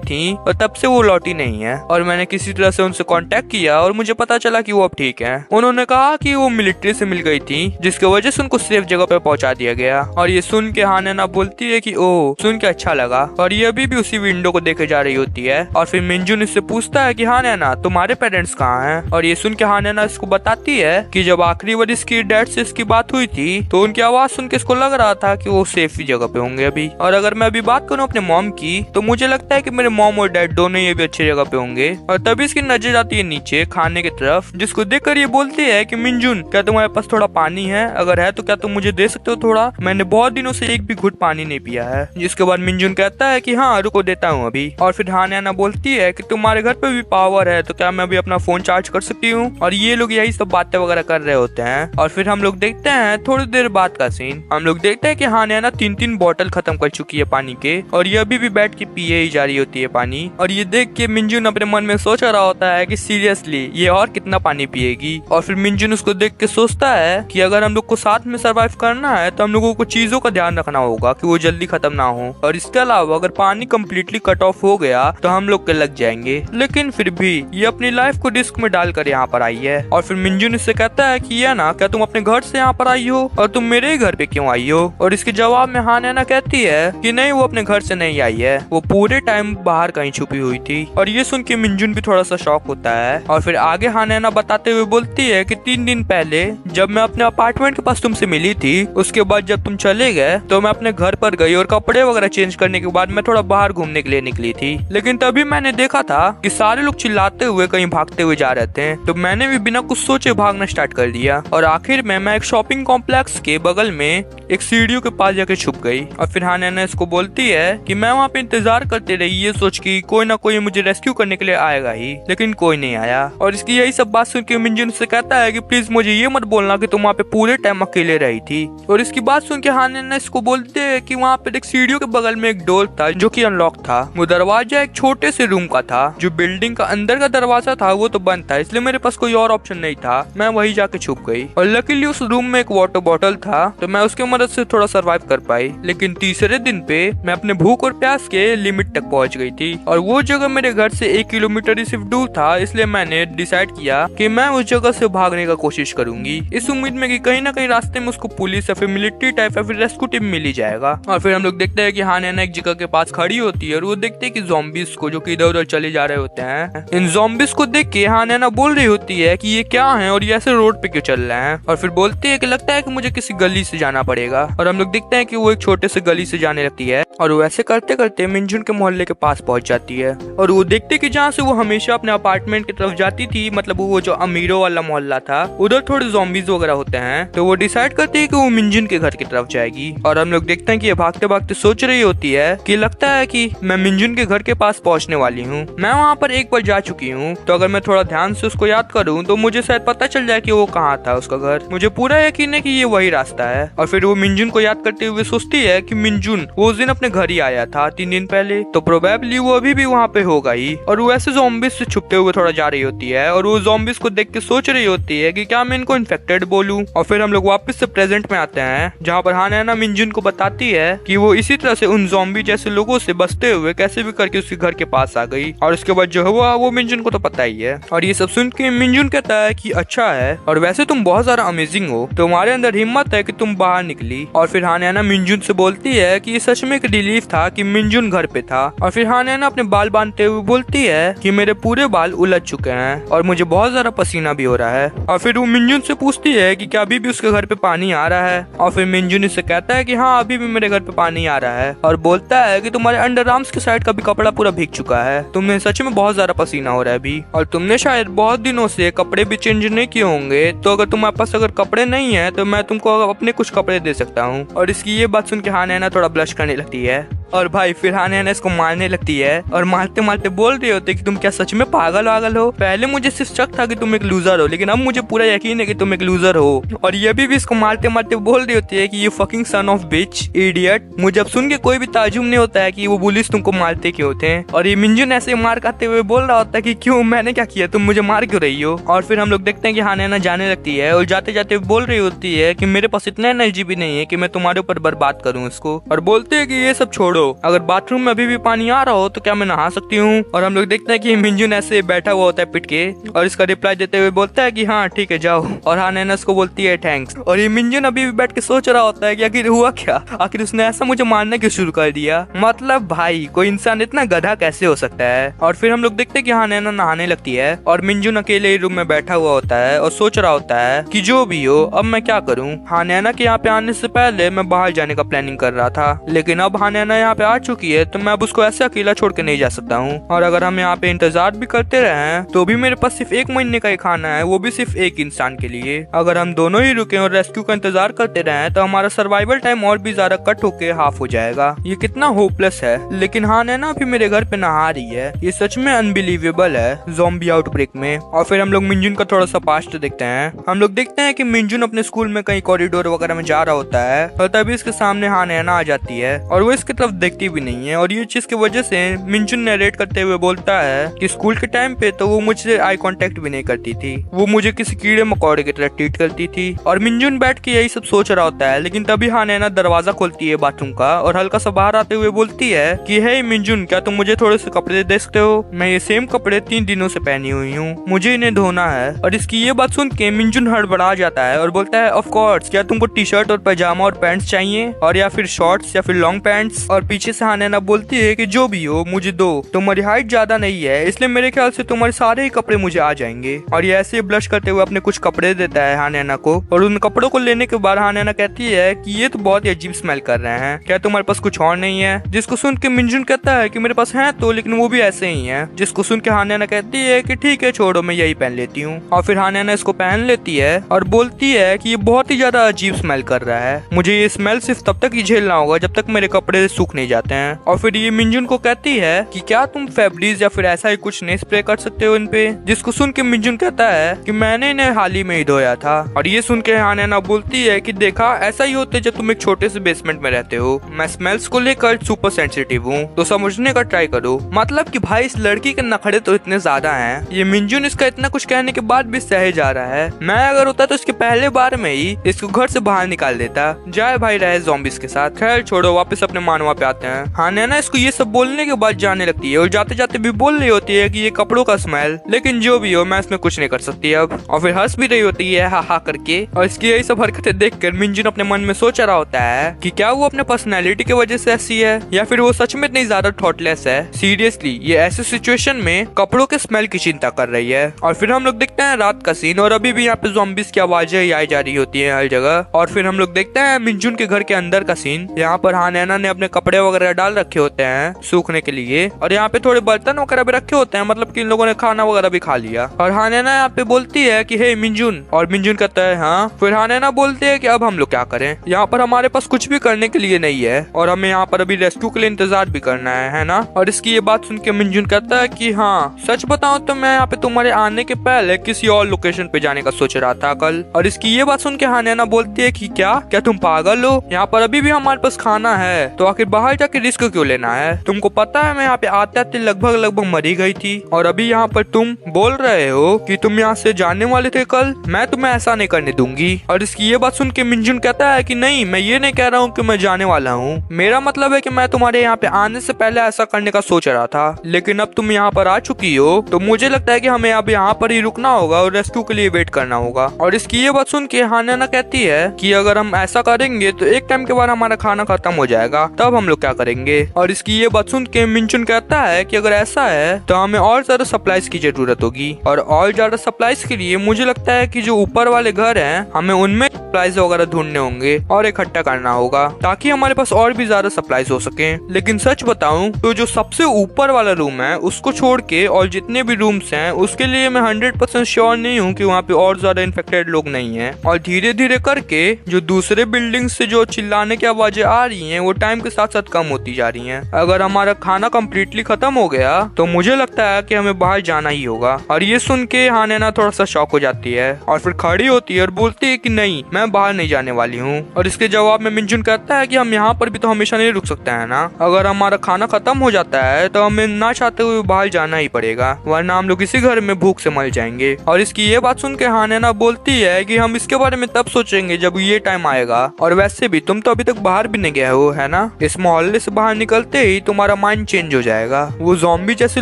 A: थी और तब से वो लौटी नहीं है और मैंने किसी तरह से उनसे कांटेक्ट किया और मुझे पता चला कि वो अब ठीक है। उन्होंने कहा कि वो मिलिट्री से मिल गई थी जिसकी वजह से उनको सेफ जगह पे पहुंचा दिया गया। और ये सुन के हाना बोलती है कि ओह सुन के अच्छा लगा। और ये अभी भी उसी विंडो को देखे जा रही होती है। और फिर मिनजुन इससे पूछता है कि हाना तुम्हारे पेरेंट्स कहाँ हैं। और ये सुन के हाना इसको बताती है कि जब आखिरी बार इसकी डैड से इसकी बात हुई थी तो उनकी आवाज सुन के इसको लग रहा था कि वो सेफ जगह पे होंगे अभी। और अगर मैं अभी बात करूँ अपने मॉम की तो मुझे लगता है कि मेरे मॉम और डैड दोनों ही अभी अच्छी जगह पे होंगे। और तभी इसकी नजर आती है नीचे खाने की तरफ, जिसको देखकर ये बोलती है कि मिनजुन क्या तुम्हारे पास थोड़ा पानी है, अगर है तो क्या तुम मुझे दे सकते हो थोड़ा, मैंने बहुत दिनों से एक भी घुट पानी नहीं पिया है। जिसके बाद मिनजुन कहता है कि हाँ रुको देता हूँ अभी। और फिर हाना बोलती है कि तुम्हारे घर पे भी पावर है तो क्या मैं अभी अपना फोन चार्ज कर सकती हूँ। और ये लोग यही सब बातें वगैरह कर रहे होते हैं। और फिर हम लोग देखते हैं थोड़ी देर बाद का सीन। हम लोग देखते हैं कि हाना 3 बॉटल खत्म कर चुकी है पानी के और ये अभी भी बैठ के पिए ही जा रही होती है पानी। और ये देख के मिनजुन अपने मन में सोच रहा होता है कि सीरियसली ये और कितना पानी पिएगी। और फिर मिनजुन उसको देख के सोचता है कि अगर हम लोग को साथ में सरवाइव करना है तो हम लोगों को चीजों का ध्यान रखना होगा कि वो जल्दी खत्म ना हो। और इसके अलावा अगर पानी कम्प्लीटली कट ऑफ हो गया तो हम लोग के लग जाएंगे। लेकिन फिर भी ये अपनी लाइफ को रिस्क में डालकर यहाँ पर आई है। और फिर मिनजुन इससे कहता है कि ये ना क्या तुम अपने घर से यहाँ पर आई हो और तुम मेरे ही घर पे क्यों आई हो। और इसके जवाब में हाना कहती है कि नहीं वो अपने घर से नहीं आई है, वो पूरे टाइम बाहर कहीं छुपी हुई थी। और ये सुन के मिनजुन भी थोड़ा सा शॉक होता है। और फिर आगे हाना बताते हुए बोलती है कि 3 दिन पहले जब मैं अपने अपार्टमेंट के पास तुमसे मिली थी उसके बाद जब तुम चले गए तो मैं अपने घर पर गई और कपड़े वगैरह चेंज करने के बाद मैं थोड़ा बाहर घूमने के लिए निकली थी। लेकिन तभी मैंने देखा था कि सारे लोग चिल्लाते हुए कहीं भागते हुए जा रहे थे। तो मैंने भी बिना कुछ सोचे भागना स्टार्ट कर दिया और आखिर में मैं एक शॉपिंग कॉम्प्लेक्स के बगल में एक सीढ़ियों के पास जाके छुप गई। और फिर हाना इसको बोलती है कि मैं वहाँ पे इंतजार करते रही ये सोच की कोई ना कोई मुझे रेस्क्यू करने के लिए आएगा ही, लेकिन कोई नहीं आया। और इसकी यही सब बात सुन के मिंजुन से कहता है कि प्लीज मुझे ये मत बोलना कि तुम वहाँ पे पूरे टाइम अकेले रही थी। और इसकी बात सुन के हाना इसको बोलते है कि वहाँ पे एक सीढ़ियों के बगल में एक डोर था जो कि अनलॉक था। वो दरवाजा एक छोटे से रूम का था, जो बिल्डिंग का अंदर का दरवाजा था वो तो बंद था, इसलिए मेरे पास कोई और ऑप्शन नहीं था। मैं वही जाके छुप गई और लकीली उस रूम में एक वाटर बॉटल था, तो मैं उसकी मदद से थोड़ा सर्वाइव कर पाई। लेकिन तीसरे दिन पे मैं अपने भूख और प्यास के लिमिट तक पहुंच गई थी और वो जगह मेरे घर से 1 किलोमीटर ही सिर्फ दूर था, इसलिए मैंने डिसाइड किया कि मैं उस जगह से भागने का कोशिश करूंगी, इस उम्मीद में कि कहीं ना कहीं रास्ते में उसको पुलिस या फिर मिलिट्री टाइप या फिर रेस्क्यू टीम मिल ही जाएगा। और फिर हम लोग देखते हैं कि हाना एक जगह के पास खड़ी होती है और वो देखते हैं कि ज़ॉम्बीज को जो कि इधर उधर चले जा रहे होते हैं। इन ज़ॉम्बीज को देख के हाना बोल रही होती है कि ये क्या है और ये ऐसे रोड पे क्यों चल रहे हैं। और फिर बोलते हैं कि लगता है कि मुझे किसी गली से जाना पड़ेगा। और हम लोग देखते हैं कि वो एक छोटे से गली से जाने लगती है और वो ऐसे करते करते मिंजुन के मोहल्ले के पास पहुंच जाती है। और वो देखते कि जहाँ से वो हमेशा अपने अपार्टमेंट की तरफ जाती थी, मतलब वो जो अमीरों वाला मोहल्ला था, उधर थोड़े ज़ॉम्बीज वगैरह होते हैं। तो वो डिसाइड करती है कि वो मिंजुन के घर की तरफ जाएगी। और हम लोग देखते हैं कि ये भागते भागते सोच रही होती है कि लगता है कि मैं मिंजुन के घर के पास पहुंचने वाली हूँ, मैं वहाँ पर एक बार जा चुकी हूँ, तो अगर मैं थोड़ा ध्यान से उसको याद करूँ तो मुझे शायद पता चल जाए कि वो कहाँ था उसका घर। मुझे पूरा यकीन है कि ये वही रास्ता है। और फिर वो मिंजुन को याद करते हुए सोचती है कि मिंजुन वो उस दिन अपने घर ही आया था 3 दिन पहले, तो प्रोबेबली वो अभी भी वहाँ पे होगा ही। और वो ऐसे ज़ॉम्बीज से छुपते हुए थोड़ा जा रही होती है और वो ज़ॉम्बीज को देख के सोच रही होती है कि क्या मैं इनको इन्फेक्टेड बोलूं। और फिर हम लोग वापस से प्रेजेंट में आते हैं, जहाँ पर हाना मिंजुन को बताती है कि वो इसी तरह से उन ज़ॉम्बी जैसे लोगों से बचते हुए कैसे भी करके उसके घर के पास आ गई। और उसके बाद जो हुआ वो मिंजुन को तो पता ही है। और ये सब सुन के मिंजुन कहता है कि अच्छा है, और वैसे तुम बहुत ज्यादा अमेजिंग हो, तुम्हारे अंदर हिम्मत है कि तुम बाहर निकली। और फिर हाना मिंजुन से बोलती है कि ये सच में एक रिलीफ था कि मिंजुन घर पे था। और फिर हाना अपने बाल बांधते हुए बोलती है कि मेरे पूरे बाल उलझ चुके हैं और मुझे बहुत ज्यादा पसीना भी हो रहा है। और फिर वो मिंजुन से पूछती है कि क्या अभी भी उसके घर पे पानी आ रहा है। और फिर मिंजुन इससे कहता है कि हाँ अभी भी मेरे घर पे पानी आ रहा है, और बोलता है कि तुम्हारे अंडर आर्म्स के साइड का भी कपड़ा पूरा भीग चुका है, तुम्हें सच में बहुत ज्यादा पसीना हो रहा है अभी, और तुमने शायद बहुत दिनों से कपड़े भी चेंज नहीं किए होंगे, तो अगर तुम्हारे पास अगर कपड़े नहीं है तो मैं तुमको अपने कुछ कपड़े दे सकता हूँ। और इसकी ये बात सुन के हाना थोड़ा ब्लश करने लगती है। और भाई फिर हाना इसको मारने लगती है और मारते मारते बोल रही होती है कि तुम क्या सच में पागल वागल हो, पहले मुझे सिर्फ शक था कि तुम एक लूजर हो, लेकिन अब मुझे पूरा यकीन है कि तुम एक लूजर हो। और ये भी इसको मारते मारते बोल रही होती है कि ये fucking son of bitch idiot. मुझे अब सुन के कोई भी ताजुब नहीं होता है कि वो पुलिस तुमको मारते क्यों थे। और ये मिंजुन ऐसे मार खाते हुए बोल रहा होता है कि क्यों, मैंने क्या किया, तुम मुझे मार क्यों रही हो। और फिर हम लोग देखते हैं कि हाना जाने लगती है और जाते जाते बोल रही होती है कि मेरे पास इतना एनर्जी भी नहीं है कि मैं तुम्हारे ऊपर बर्बाद करूँ इसको। और बोलते है कि ये सब छोड़ो, अगर बाथरूम में अभी भी पानी आ रहा हो तो क्या मैं नहा सकती हूँ। और हम लोग देखते हैं कि मिंजुन ऐसे बैठा हुआ होता है पिट के, और इसका रिप्लाई देते हुए बोलता है कि हाँ ठीक है जाओ। और हाना उसको बोलती है थैंक्स। और ये मिंजुन अभी भी बैठ के सोच रहा होता है कि आखिर हुआ क्या, आखिर उसने ऐसा मुझे मारना क्यों शुरू कर दिया, मतलब भाई कोई इंसान इतना गधा कैसे हो सकता है। और फिर हम लोग देखते हैं कि हाना नहाने लगती है और मिंजुन अकेले रूम में बैठा हुआ होता है और सोच रहा होता है कि जो भी हो अब मैं क्या करूँ। हाना के यहाँ पे आने से पहले मैं बाहर जाने का प्लानिंग कर रहा था, लेकिन अब हाना यहाँ पे आ चुकी है तो मैं अब उसको ऐसे अकेला छोड़ के नहीं जा सकता हूँ। और अगर हम यहाँ पे इंतजार भी करते रहे तो भी मेरे पास सिर्फ 1 महीने का ही खाना है, वो भी सिर्फ एक इंसान के लिए। अगर हम दोनों ही रुके और रेस्क्यू का इंतजार करते रहे तो हमारा सर्वाइवल टाइम और भी ज्यादा कट होके हाफ हो जाएगा। ये कितना होपलेस है। लेकिन हाना अभी मेरे घर पे नहा रही है, ये सच में अनबिलीवेबल है ज़ॉम्बी आउटब्रेक में। और फिर हम लोग मिंजुन का थोड़ा सा पास्ट देखते हैं। हम लोग देखते हैं कि मिंजुन अपने स्कूल में कहीं कॉरिडोर वगैरह में जा रहा होता है और तभी इसके सामने हाना आ जाती है और वो इसकी तरफ देखती भी नहीं है। और ये चीज की वजह से मिंजुन नरेट करते हुए बोलता है कि स्कूल के टाइम पे तो वो मुझसे आई कांटेक्ट भी नहीं करती थी, वो मुझे किसी कीड़े मकोड़े की तरह ट्रीट करती थी। और मिंजुन बैठ के यही सब सोच रहा होता है, लेकिन तभी हाना दरवाजा खोलती है बाथरूम का और हल्का सा बाहर आते हुए बोलती है कि हे मिंजुन, क्या तुम मुझे थोड़े से कपड़े दे सकते हो, मैं ये सेम कपड़े 3 दिनों से पहनी हुई हूँ, मुझे इन्हें धोना है। और इसकी ये बात सुन के मिंजुन हड़बड़ा जाता है और बोलता है ऑफ कोर्स, क्या तुमको टी शर्ट और पैजामा और पैंट्स चाहिए, और या फिर शॉर्ट्स या फिर लॉन्ग पैंट्स फ्रेंड्स। और पीछे से हानैना बोलती है कि जो भी हो मुझे दो, तुम्हारी हाइट ज्यादा नहीं है इसलिए मेरे ख्याल से तुम्हारे सारे ही कपड़े मुझे आ जाएंगे। और ये ऐसे ब्लश करते हुए अपने कुछ कपड़े देता है हानैना को। और उन कपड़ों को लेने के बाद हानैना कहती है कि ये तो बहुत ही अजीब स्मेल कर रहे हैं, क्या तुम्हारे पास कुछ और नहीं है? जिसको सुन के मिंजुन कहता है कि मेरे पास है तो, लेकिन वो भी ऐसे ही है। जिसको सुन के हानैना कहती है कि ठीक है छोड़ो मैं यही पहन लेती हूँ। और फिर हानैना इसको पहन लेती है और बोलती है कि ये बहुत ही ज्यादा अजीब स्मेल कर रहा है, मुझे ये स्मेल सिर्फ तब तक ही झेलना होगा जब तक मेरे कपड़े सूख नहीं जाते हैं। और फिर ये मिंजुन को कहती है कि क्या तुम फेब्रिज या फिर ऐसा ही कुछ नहीं स्प्रे कर सकते हो इन पे? जिसको सुन के मिंजुन कहता है कि मैंने इन्हें हाल ही में ही धोया था। और ये सुन के हानैना बोलती है कि देखा ऐसा ही होता है जब तुम एक छोटे से बेसमेंट में रहते हो, मैं स्मेल्स को लेकर सुपर सेंसिटिव हूँ तो समझने का ट्राई करो। मतलब कि भाई इस लड़की के नखरे तो इतने ज्यादा हैं, ये मिंजुन इसका इतना कुछ कहने के बाद भी सहे जा रहा है। मैं अगर होता तो इसके पहले बार में ही इसको घर से बाहर निकाल देता, जाए भाई रहे ज़ॉम्बीज़ के साथ। खैर छोड़ो, वापस अपने मानवा पे आते हैं। हानैना इसको ये सब बोलने के बाद जाने लगती है और जाते जाते भी बोल रही होती है कि ये कपड़ों का स्मेल, लेकिन जो भी हो मैं इसमें कुछ नहीं कर सकती अब। और फिर हंस भी रही होती है हा हा करके। और इसकी यही सब हरकतें देखकर मिंजुन अपने मन में सोच रहा होता है कि क्या वो अपने पर्सनैलिटी की वजह से ऐसी है या फिर वो सच में इतनी ज्यादा थॉटलेस है। सीरियसली ये ऐसे सिचुएशन में कपड़ों के स्मेल की चिंता कर रही है। और फिर हम लोग देखते हैं रात का सीन और अभी भी यहाँ पे ज़ॉम्बीज़ की आवाजें आई जा रही होती है हर जगह। और फिर हम लोग देखते हैं मिंजुन के घर के अंदर का सीन। यहाँ पर हानैना ने अपने कपड़े वगैरह डाल रखे होते हैं सूखने के लिए और यहाँ पे थोड़े बर्तन वगैरह भी रखे होते हैं, मतलब कि इन लोगों ने खाना वगैरह भी खा लिया। और हानैना यहाँ पे बोलती है कि हे मिंजुन, और मिंजुन कहता है हाँ। फिर हानैना बोलते है कि अब हम लोग क्या करें, यहाँ पर हमारे पास कुछ भी करने के लिए नहीं है और हमें यहाँ पर अभी रेस्क्यू के लिए इंतजार भी करना है ना। और इसकी ये बात सुन के मिंजुन कहता है कि हाँ सच बताऊं तो मैं यहाँ पे तुम्हारे आने के पहले किसी और लोकेशन पे जाने का सोच रहा था कल। और इसकी ये बात सुन के हानैना बोलती है कि क्या तुम पागल हो, यहाँ पर अभी भी हमारे पास खाना है तो आखिर बाहर जाके रिस्क क्यों लेना है? तुमको पता है मैं यहाँ पे आते आते लगभग मरी गई थी और अभी यहाँ पर तुम बोल रहे हो कि तुम यहाँ से जाने वाले थे कल, मैं तुम्हें ऐसा नहीं करने दूंगी। और इसकी ये बात सुन के मिंजुन कहता है कि नहीं, मैं ये नहीं कह रहा हूँ कि मैं जाने वाला हूँ, मेरा मतलब है कि मैं तुम्हारे यहाँ पे आने से पहले ऐसा करने का सोच रहा था, लेकिन अब तुम यहाँ पर आ चुकी हो तो मुझे लगता है कि हमें अब यहाँ पर ही रुकना होगा और रेस्क्यू के लिए वेट करना होगा। और इसकी ये बात सुन के हानैना कहती है कि अगर हम ऐसा करेंगे तो एक टाइम के बाद हमारा खाना खत्म हो जाएगा, तब हम लोग क्या करेंगे? और इसकी ये बात सुन के मिंजुन कहता है कि अगर ऐसा है तो हमें और ज्यादा सप्लाईज की जरूरत होगी और ज्यादा सप्लाईज के लिए मुझे लगता है कि जो ऊपर वाले घर हैं हमें उनमें सप्लाईज वगैरह ढूंढने होंगे और इकट्ठा करना होगा ताकि हमारे पास और भी ज्यादा सप्लाईज हो सके। लेकिन सच बताऊं तो जो सबसे ऊपर वाला रूम है उसको छोड़ के और जितने भी रूम्स हैं उसके लिए मैं 100% श्योर नहीं हूँ कि वहाँ पे और ज्यादा इन्फेक्टेड लोग नहीं हैं। और धीरे धीरे करके जो दूसरे बिल्डिंग से जो चिल्लाने की आवाजें आ रही हैं वो टाइम के साथ साथ कम होती जा रही हैं। अगर हमारा खाना कम्प्लीटली खत्म हो गया तो मुझे लगता है कि हमें बाहर जाना ही होगा। और ये सुन के हानैना थोड़ा सा शॉक हो जाती है और फिर खड़ी होती है और बोलती है कि नहीं, मैं बाहर नहीं जाने वाली हूँ। और इसके जवाब में मिंजुन कहता है कि हम यहाँ पर भी तो हमेशा नहीं रुक सकते हैं ना, अगर हमारा खाना खत्म हो जाता है तो हमें ना चाहते हुए बाहर जाना ही पड़ेगा, वरना हम लोग इसी घर में भूख से मर जाएंगे। और इसकी ये बात सुन के हानैना बोलती है कि हम इसके बारे में तब सोचेंगे जब ये टाइम आएगा, और वैसे भी तुम तो अभी तक बाहर भी नहीं गए हो है ना, इस मोहल्ले से बाहर निकलते ही तुम्हारा माइंड चेंज हो जाएगा। वो ज़ॉम्बी जैसे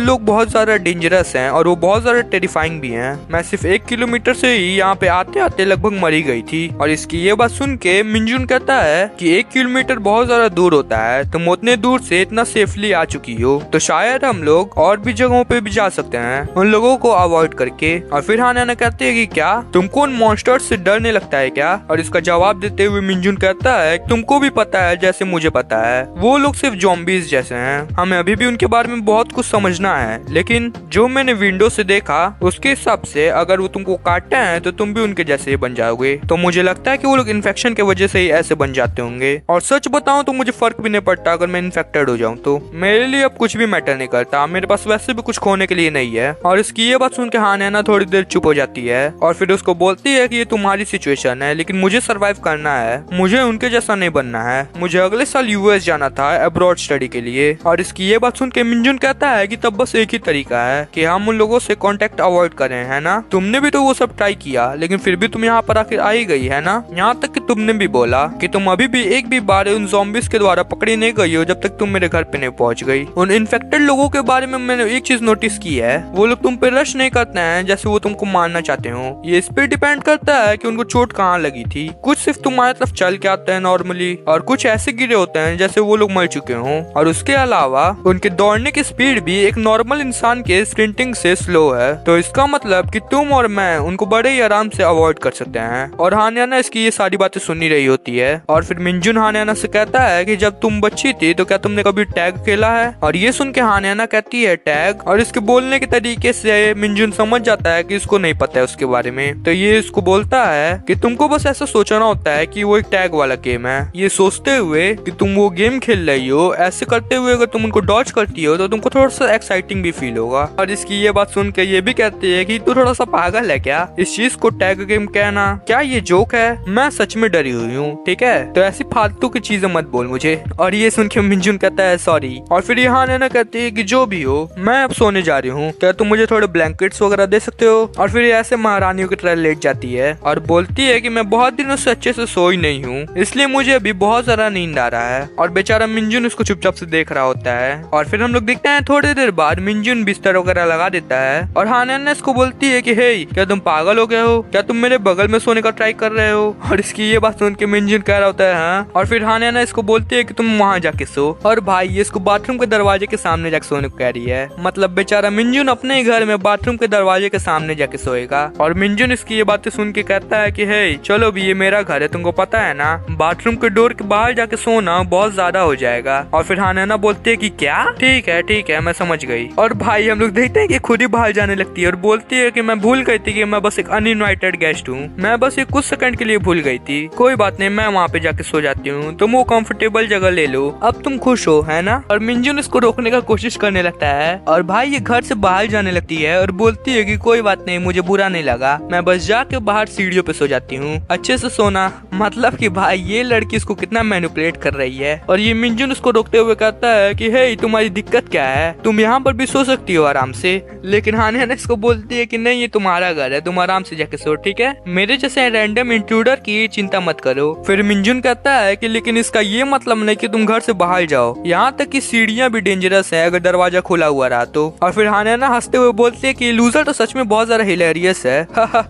A: लोग बहुत ज्यादा डेंजरस हैं और वो बहुत ज्यादा टेरिफाइंग भी हैं। मैं सिर्फ 1 किलोमीटर से ही यहाँ पे आते आते लगभग मरी गई थी। और इसकी ये बात सुन के मिंजुन कहता है कि 1 किलोमीटर बहुत ज्यादा दूर होता है, तुम उतने दूर से इतना सेफली आ चुकी हो तो शायद हम लोग और भी जगहों पे भी जा सकते हैं उन लोगों को अवॉइड करके। और फिर हानैना कहती है कि क्या तुमको उन मॉन्स्टर्स से डर नहीं लगता है क्या? और इसका जवाब देते हुए मिंजुन कहता है तुमको भी पता है जैसे मुझे पता है, वो लोग सिर्फ ज़ॉम्बीज़ जैसे हैं, हमें अभी भी उनके बारे में बहुत कुछ समझना है, लेकिन जो मैंने विंडो से देखा उसके हिसाब से अगर वो तुमको काटते हैं तो तुम भी उनके जैसे ही बन जाओगे। तो मुझे लगता है कि वो लोग इन्फेक्शन की वजह से ही ऐसे बन जाते होंगे। और सच बताऊं तो मुझे फर्क भी नहीं पड़ता अगर मैं इन्फेक्टेड हो जाऊं तो मेरे लिए अब कुछ भी मैटर नहीं करता, मेरे पास वैसे भी कुछ खोने के लिए नहीं है। और इसकी ये बात सुन के हानैना थोड़ी देर चुप हो जाती है और फिर उसको बोलती है कि ये तुम्हारी सिचुएशन है लेकिन मुझे सरवाइव करना है, मुझे उनके जैसा नहीं बनना है, मुझे अगले साल यूएस जाना था अब्रॉड स्टडी के लिए। और इसकी ये बात सुन के मिंजुन कहता है कि तब बस एक ही तरीका है कि हम उन लोगों से कांटेक्ट अवॉइड करें, है ना? तुमने भी तो वो सब ट्राई किया लेकिन फिर भी तुम यहाँ पर आखिर आई गई है ना। यहाँ तक कि तुमने भी बोला कि तुम अभी भी एक भी बार उन ज़ॉम्बीज़ के द्वारा पकड़ी नहीं गई हो जब तक तुम मेरे घर पे नहीं पहुंच गई। उन इन्फेक्टेड लोगों के बारे में मैंने एक चीज नोटिस की है, वो लोग तुम पे रश नहीं करते हैं जैसे वो तुमको मारना चाहते हो। ये इस पे डिपेंड करता है कि उनको चोट कहाँ लगी थी। कुछ सिर्फ तुम्हारी तरफ चल के आते हैं नॉर्मली और कुछ ऐसे गिरे होते हैं हैं जैसे वो लोग मर चुके हों। और उसके अलावा उनके दौड़ने की स्पीड भी एक नॉर्मल इंसान के स्प्रिंटिंग से स्लो है। तो इसका मतलब कि तुम और मैं उनको बड़े ही आराम से अवॉइड कर सकते हैं। और हान्याना इसकी ये सारी बातें सुनी रही होती है। और फिर मिंजुन हान्याना से कहता है कि जब तुम बच्ची थी तो क्या तुमने कभी टैग खेला है। और ये सुन के हान्याना कहती है टैग। और इसके बोलने के तरीके से मिंजुन समझ जाता है कि इसको नहीं पता है उसके बारे में। तो ये इसको बोलता है कि तुमको बस ऐसा सोचना होता है कि वो एक टैग वाला गेम है। ये सोचते हुए कि तुम वो गेम खेल रही हो, ऐसे करते हुए अगर तुम उनको डॉज करती हो तो तुमको थोड़ा सा एक्साइटिंग भी फील होगा। और इसकी ये बात सुन के ये भी कहती है कि तू थोड़ा सा पागल है क्या, इस चीज को टैग गेम कहना, क्या ये जोक है? मैं सच में डरी हुई हूँ, ठीक है, तो ऐसी फालतू की चीजें मत बोल मुझे। और ये सुन के मिंजुन कहता है सॉरी। और फिर यहाँ हान्याना कहती है कि जो भी हो मैं अब सोने जा रही हूँ, क्या तुम मुझे थोड़े ब्लैंकेट्स वगैरह दे सकते हो। और फिर ऐसे महारानियों की तरह लेट जाती है और बोलती है कि मैं बहुत दिनों से अच्छे से सोई नहीं हूँ, इसलिए मुझे अभी बहुत ज्यादा नींद आ रहा है। और बेचारा मिंजुन उसको चुपचाप से देख रहा होता है। और फिर हम लोग देखते हैं थोड़ी देर बाद मिंजुन बिस्तर वगैरह लगा देता है और हान्याना इसको बोलती है कि हे क्या तुम पागल हो गए हो, क्या तुम मेरे बगल में सोने का ट्राई कर रहे हो। और इसकी ये बात सुन के मिंजुन कह रहा होता है हाँ। और फिर हान्याना इसको बोलती है कि तुम वहाँ जाके सो। और भाई ये इसको बाथरूम के दरवाजे के सामने जाके सोने को कह रही है। मतलब बेचारा मिंजुन अपने ही घर में बाथरूम के दरवाजे के सामने जाके सोएगा। और मिंजुन इसकी ये बातें सुन के कहता है कि हे चलो भी ये मेरा घर है, तुमको पता है ना, बाथरूम के डोर के बाहर जाके सोना बहुत ज्यादा हो जाएगा। और फिर हान्याना बोलती है कि क्या, ठीक है मैं समझ गई। और भाई हम लोग देखते हैं कि खुद ही बाहर जाने लगती है और बोलती है कि मैं भूल गई थी कि मैं बस एक अनइनवाइटेड गेस्ट हूँ, मैं बस ये कुछ सेकंड के लिए भूल गई थी, कोई बात नहीं मैं वहाँ पे जाके सो जाती हूँ, तुम वो कंफर्टेबल जगह ले लो, अब तुम खुश हो है ना। और मिंजुन इसको रोकने का कोशिश करने लगता है और भाई ये घर से बाहर जाने लगती है और बोलती है कि कोई बात नहीं मुझे बुरा नहीं लगा, मैं बस जाके बाहर सीढ़ियों पे सो जाती हूँ, अच्छे से सोना। मतलब कि भाई ये लड़की इसको कितना मैनिपुलेट कर रही है। और ये मिंजुन उसको रोकते हुए कहता है कि हे तुम्हारी दिक्कत क्या है, तुम यहाँ पर भी सो सकती हो आराम से। लेकिन हान्याना इसको बोलती है कि नहीं ये तुम्हारा घर है, तुम आराम से जाके सो, ठीक है, मेरे जैसे रैंडम इंट्रूडर की चिंता मत करो। फिर मिंजुन कहता है कि लेकिन इसका ये मतलब नहीं कि तुम घर से बाहर जाओ, यहाँ तक कि सीढ़ियाँ भी डेंजरस है अगर दरवाजा खुला हुआ रहा तो। और फिर हान्याना हंसते हुए बोलती है कि लूजर तो सच में बहुत ज्यादा हिलेरियस है,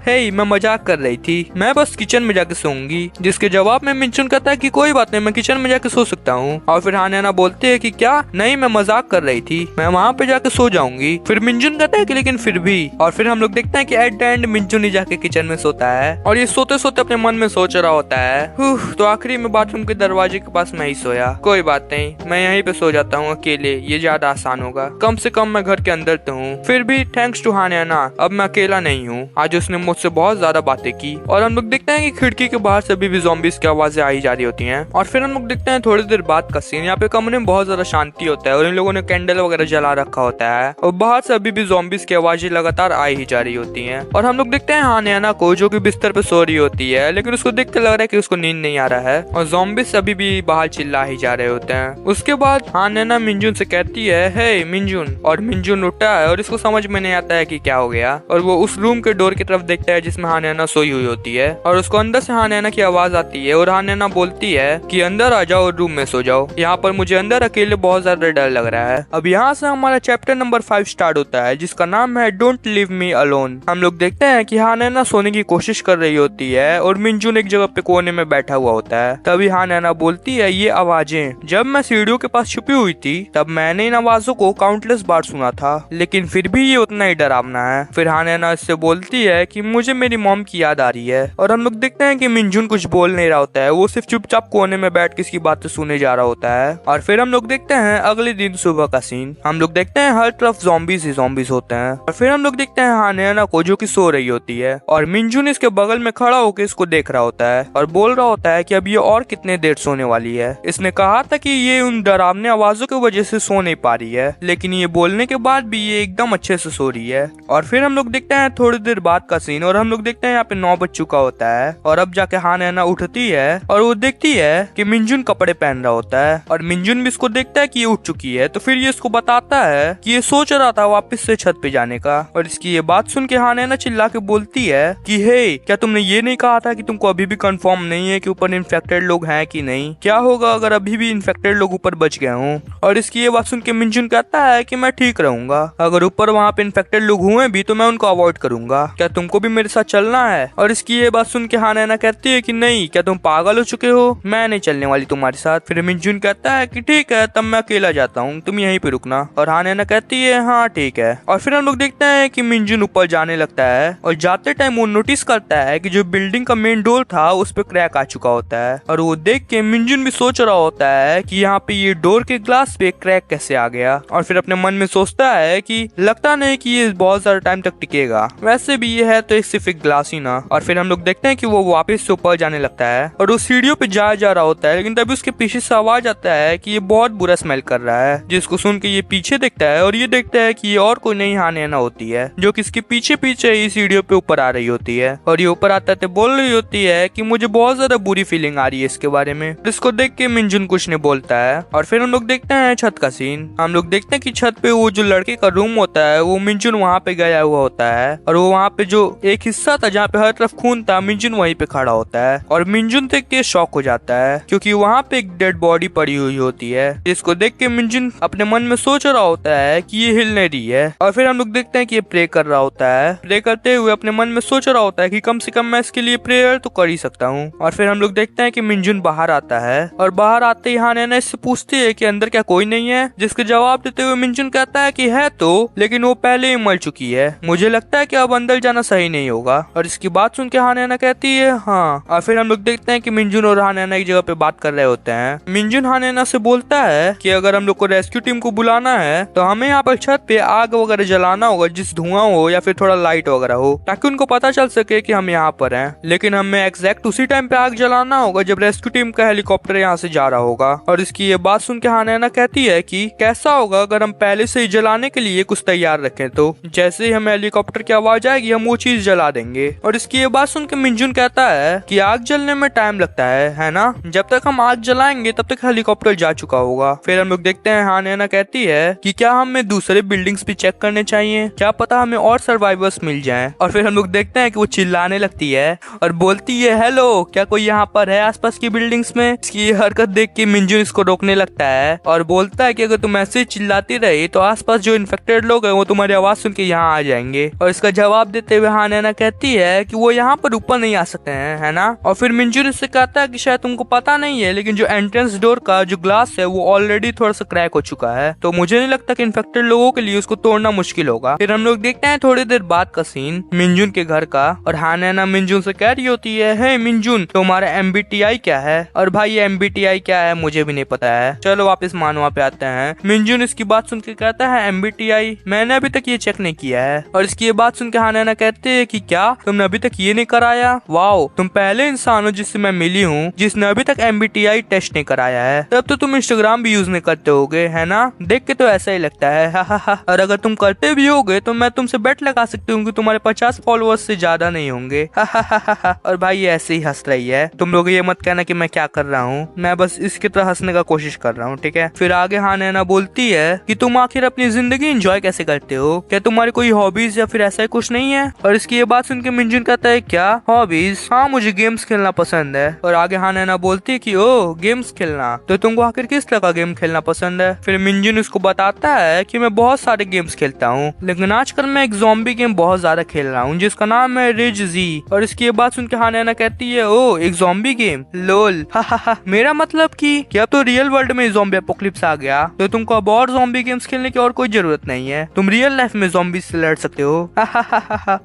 A: हे मैं मजाक कर रही थी, मैं बस किचन में जाके सोऊंगी। जिसके जवाब में मिंजुन कहता है कि कोई बात नहीं मैं किचन में जाके सो सकता हूँ। और फिर हान्याना बोलती है कि क्या, नहीं मैं मजाक कर रही थी, मैं वहाँ पे जाके सो जाऊंगी। फिर मिंजुन कहता है कि लेकिन फिर भी। और फिर हम लोग देखते हैं कि एट द एंड मिंजुन ही जाके किचन में सोता है और ये सोते सोते अपने मन में सोच रहा होता है तो आखिरी में बाथरूम के दरवाजे के पास मैं ही सोया, कोई बात नहीं मैं यहीं पे सो जाता हूँ अकेले, ये ज्यादा आसान होगा, कम से कम मैं घर के अंदर तो हूँ। फिर भी थैंक्स टू हान्याना अब मैं अकेला नहीं हूँ, आज उसने मुझसे बहुत ज्यादा बातें की। और हम लोग देखते हैं कि खिड़की के बाहर से अभी भी ज़ॉम्बीज़ की आवाजें आई जा रही होती हैं। और फिर हम लोग देखते हैं थोड़ी देर बाद का सीन, यहाँ पे कमरे में बहुत ज्यादा शांति होता है और इन लोगों ने कैंडल वगैरह जला रखा होता है और बाहर से अभी भी ज़ॉम्बीज़ की आवाजें लगातार आई ही जा रही होती हैं। और हम लोग देखते हैं हान्याना को जो कि बिस्तर पे सो रही होती है, लेकिन उसको देख के लग रहा है कि उसको नींद नहीं आ रहा है और ज़ॉम्बीज़ अभी भी बाहर चिल्ला ही जा रहे होते हैं। उसके बाद हान्याना मिंजुन से कहती है हे मिंजुन, और मिंजुन उठता है और इसको समझ में नहीं आता है कि क्या हो गया और वो उस रूम के डोर की तरफ देखता है जिसमें हान्याना सोई हुई होती है और उसको अंदर से हान्याना की आवाज आती है और हान्याना बोलती है कि अंदर आ जाओ और रूम में सो जाओ, यहाँ पर मुझे अंदर अकेले बहुत ज्यादा डर लग रहा है। अब यहाँ से हमारा चैप्टर नंबर 5 स्टार्ट होता है जिसका नाम है डोंट लीव मी अलोन। हम लोग देखते हैं कि हान्याना सोने की कोशिश कर रही होती है और मिंजुन एक जगह पे कोने में बैठा हुआ होता है। तभी हान्याना बोलती है ये आवाजें जब मैं सीढ़ियों के पास छुपी हुई थी तब मैंने इन आवाजों को काउंटलेस बार सुना था, लेकिन फिर भी ये उतना ही डरावना है। फिर हान्याना इससे बोलती है कि मुझे मेरी मॉम की याद आ रही है और हम लोग देखते हैं कि मिंजुन कुछ बोल नहीं रहा होता है, वो सिर्फ चुपचाप कोने में बैठ के इसकी बातें सुने जा रहा होता है। और फिर हम लोग देखते हैं अगले दिन सुबह का सीन, हम लोग देखते हैं हर तरफ ज़ॉम्बीज़ ही ज़ॉम्बीज़ होते हैं। और फिर हम लोग देखते हैं हान्याना को जो कि सो रही होती है और मिंजुन इसके बगल में खड़ा होकर इसको देख रहा होता है और बोल रहा होता है कि अब ये और कितने देर सोने वाली है। इसने कहा था कि ये उन डरावने आवाजों की वजह से सो नहीं पा रही है, लेकिन ये बोलने के बाद भी ये एकदम अच्छे से सो रही है। और फिर हम लोग देखते हैं थोड़ी देर बाद का सीन और हम लोग देखते हैं यहाँ पे 9 बज चुका होता है और अब जाके हान्याना उठती है और वो देखती है कि मिंजुन कपड़े पहन रहा होता है और मिंजुन भी इसको देखता है कि ये उठ चुकी है, तो फिर ये इसको बताता है कि ये सोच रहा था वापस से छत पे जाने का। और इसकी ये बात सुन के हान्याना चिल्ला के बोलती है कि हे क्या तुमने ये नहीं कहा था कि तुमको अभी भी कंफर्म नहीं है कि ऊपर इन्फेक्टेड लोग हैं कि नहीं, क्या होगा अगर अभी भी इन्फेक्टेड लोग ऊपर बच गए हों। और इसकी ये बात सुन के मिंजुन कहता है कि मैं ठीक रहूंगा, अगर ऊपर वहाँ पे इन्फेक्टेड लोग हुए भी तो मैं उनको अवॉइड करूंगा, क्या तुमको भी मेरे साथ चलना है। और इसकी ये बात सुन के हान्याना कहती है कि नहीं, क्या तुम पागल हो चुके हो, मैं नहीं चलने वाली तुम्हारे साथ। फिर मिंजुन कहता है कि ठीक है तब मैं अकेला जाता हूँ, तुम यहीं पे रुकना। और हानैना कहती है हाँ ठीक है। और फिर हम लोग देखते हैं कि मिंजुन ऊपर जाने लगता है और जाते टाइम वो नोटिस करता है कि जो बिल्डिंग का मेन डोर था उस पे क्रैक आ चुका होता है। और वो देख के मिंजुन भी सोच रहा होता है कि यहाँ पे ये डोर के ग्लास पे क्रैक कैसे आ गया। और फिर अपने मन में सोचता है कि लगता नहीं कि ये बहुत ज्यादा टाइम तक टिकेगा, वैसे भी ये है तो सिर्फ एक ग्लास ही ना। और फिर हम लोग देखते हैं कि वो वापस से ऊपर जाने लगता है और वो सीढ़ियों पे जा रहा होता है, लेकिन तभी उसके पीछे से आवाज आता है कि ये बहुत बुरा स्मेल कर रहा है, जिसको सुन के ये पीछे देखता है और ये देखता है कि ये और कोई नहीं हानैना होती है, जो कि इसके पीछे पीछे ही सीढ़ियों पे ऊपर आ रही होती है। और ये ऊपर आते बोल रही होती है कि मुझे बहुत ज्यादा बुरी फीलिंग आ रही है इसके बारे में। इसको देख के मिंजुन कुछ नहीं बोलता है। और फिर हम लोग देखते हैं छत का सीन। हम लोग देखते हैं कि छत पे वो जो लड़के का रूम होता है वो मिंजुन वहाँ पे गया हुआ होता है और वो वहाँ पे जो एक हिस्सा था जहाँ पे हर तरफ खून था, मिंजुन वहीं पे खड़ा होता है। और मिंजुन देख के शॉक हो जाता है क्योंकि वहाँ पे एक डेड बॉडी पड़ी हुई होती है, जिसको देख के मिंजुन अपने मन में सोच रहा होता है कि ये हिल नहीं रही है। और फिर हम लोग देखते हैं कि ये प्रे कर रहा होता है। प्रे करते हुए अपने मन में सोच रहा होता है कि कम से कम मैं इसके लिए प्रेयर तो कर ही सकता हूँ। और फिर हम लोग देखते हैं कि मिंजुन बाहर आता है और बाहर आते ही हानैना इससे पूछती है कि अंदर क्या कोई नहीं है, जिसके जवाब देते हुए मिंजुन कहता है कि है तो, लेकिन वो पहले ही मर चुकी है, मुझे लगता है कि अब अंदर जाना सही नहीं होगा। और इसकी बात सुन के हानैना कहती है हाँ। और फिर हम लोग देखते हैं कि मिंजुन और हानैना एक जगह पे बात कर रहे होते हैं। मिंजुन हानैना से बोलता है कि अगर हम लोग को रेस्क्यू टीम को बुलाना है तो हमें यहाँ पर छत पे आग वगैरह जलाना होगा, जिस धुआं हो या फिर थोड़ा लाइट वगैरह हो, ताकि उनको पता चल सके कि हम यहाँ पर हैं। लेकिन हमें एग्जैक्ट उसी टाइम पे आग जलाना होगा जब रेस्क्यू टीम का हेलीकॉप्टर यहाँ से जा रहा होगा। और इसकी ये बात सुन के हानैना कहती है कि कैसा होगा अगर हम पहले से ही जलाने के लिए कुछ तैयार रखें, तो जैसे ही हमें हेलीकॉप्टर की आवाज आएगी हम वो चीज जला देंगे। और इसकी ये बात सुन के मिंजुन कहता है कि आग जलने में टाइम लगता है ना, जब तक हम आग जलाएंगे तब तक हेलीकॉप्टर जा चुका होगा। फिर हम लोग देखते हैं हानैना कहती है कि क्या हमें दूसरे बिल्डिंग्स भी चेक करने चाहिए, क्या पता हमें और सर्वाइवर्स मिल जाएं। और फिर हम लोग देखते हैं कि वो चिल्लाने लगती है और बोलती है हेलो क्या कोई यहाँ पर है आसपास की बिल्डिंग्स में। इसकी ये हरकत देख के मिंजुन इसको रोकने लगता है और बोलता है कि अगर तुम ऐसे चिल्लाती रही तो आसपास जो इन्फेक्टेड लोग हैं वो तुम्हारी आवाज सुन के यहाँ आ जाएंगे। और इसका जवाब देते हुए हानैना कहती है कि वो यहाँ पर ऊपर नहीं आ सकते हैं, है ना। और फिर मिंजुन इससे कहता है कि शायद तुमको पता नहीं है, लेकिन जो एंट्रेंस डोर का जो ग्लास है वो ऑलरेडी थोड़ा सा क्रैक हो चुका है, तो मुझे नहीं लगता कि इन्फेक्टेड लोगों के लिए उसको तोड़ना मुश्किल होगा। फिर हम लोग देखते हैं थोड़ी देर बाद का सीन मिंजुन के घर का और हानैना मिंजुन से कह रही होती है हे मिंजुन तुम्हारा MBTI क्या है। और भाई ये MBTI क्या है मुझे भी नहीं पता है, चलो वापस मानवा पे आते हैं। मिंजुन इसकी बात सुन के कहता है MBTI मैंने अभी तक ये चेक नहीं किया है। और इसकी ये बात सुन के हानैना कहते हैं कि क्या तुमने अभी तक ये नहीं कराया, वाओ तुम पहले इंसान हो जिससे मैं मिली हूँ जिसने अभी तक MBTI टेस्ट नहीं कराया है, तब तो तुम इंस्टाग्राम भी यूज नहीं करते होगे, है ना, देख के तो ऐसा ही लगता है और अगर तुम करते भी होगे तो मैं तुमसे बेट लगा सकती हूँ कि तुम्हारे 50 फॉलोअर्स से ज्यादा नहीं होंगे और भाई ये ऐसे ही हंस रही है, तुम लोग ये मत कहना कि मैं क्या कर रहा हूँ, मैं बस इसकी तरह हंसने का कोशिश कर रहा हूँ, ठीक है। फिर आगे हानैना बोलती है कि तुम आखिर अपनी जिंदगी एंजॉय कैसे करते हो, क्या तुम्हारी कोई हॉबीज या फिर ऐसा कुछ नहीं है। और इसकी ये बात सुन के मिंजुन कहता है क्या हॉबीज, हाँ मुझे गेम्स खेलना पसंद है। और आगे हानैना बोलती है कि ओ गेम्स खेलना, तो तुमको आखिर किस तरह का गेम खेलना पसंद है। फिर मिंजुन उसको बताता है कि मैं बहुत सारे गेम्स खेलता हूँ, लेकिन आजकल मैं एक ज़ॉम्बी गेम बहुत ज्यादा खेल रहा हूँ जिसका नाम है रिज जी। और इसकी ये बात सुन के हानैना कहती है ओ एक ज़ॉम्बी गेम, लोल मेरा मतलब कि क्या तो रियल वर्ल्ड में ज़ॉम्बी एपोकलिप्स आ गया तो तुमको अब और ज़ॉम्बी गेम्स खेलने की और कोई जरूरत नहीं है, तुम रियल लाइफ में ज़ॉम्बी से लड़ सकते हो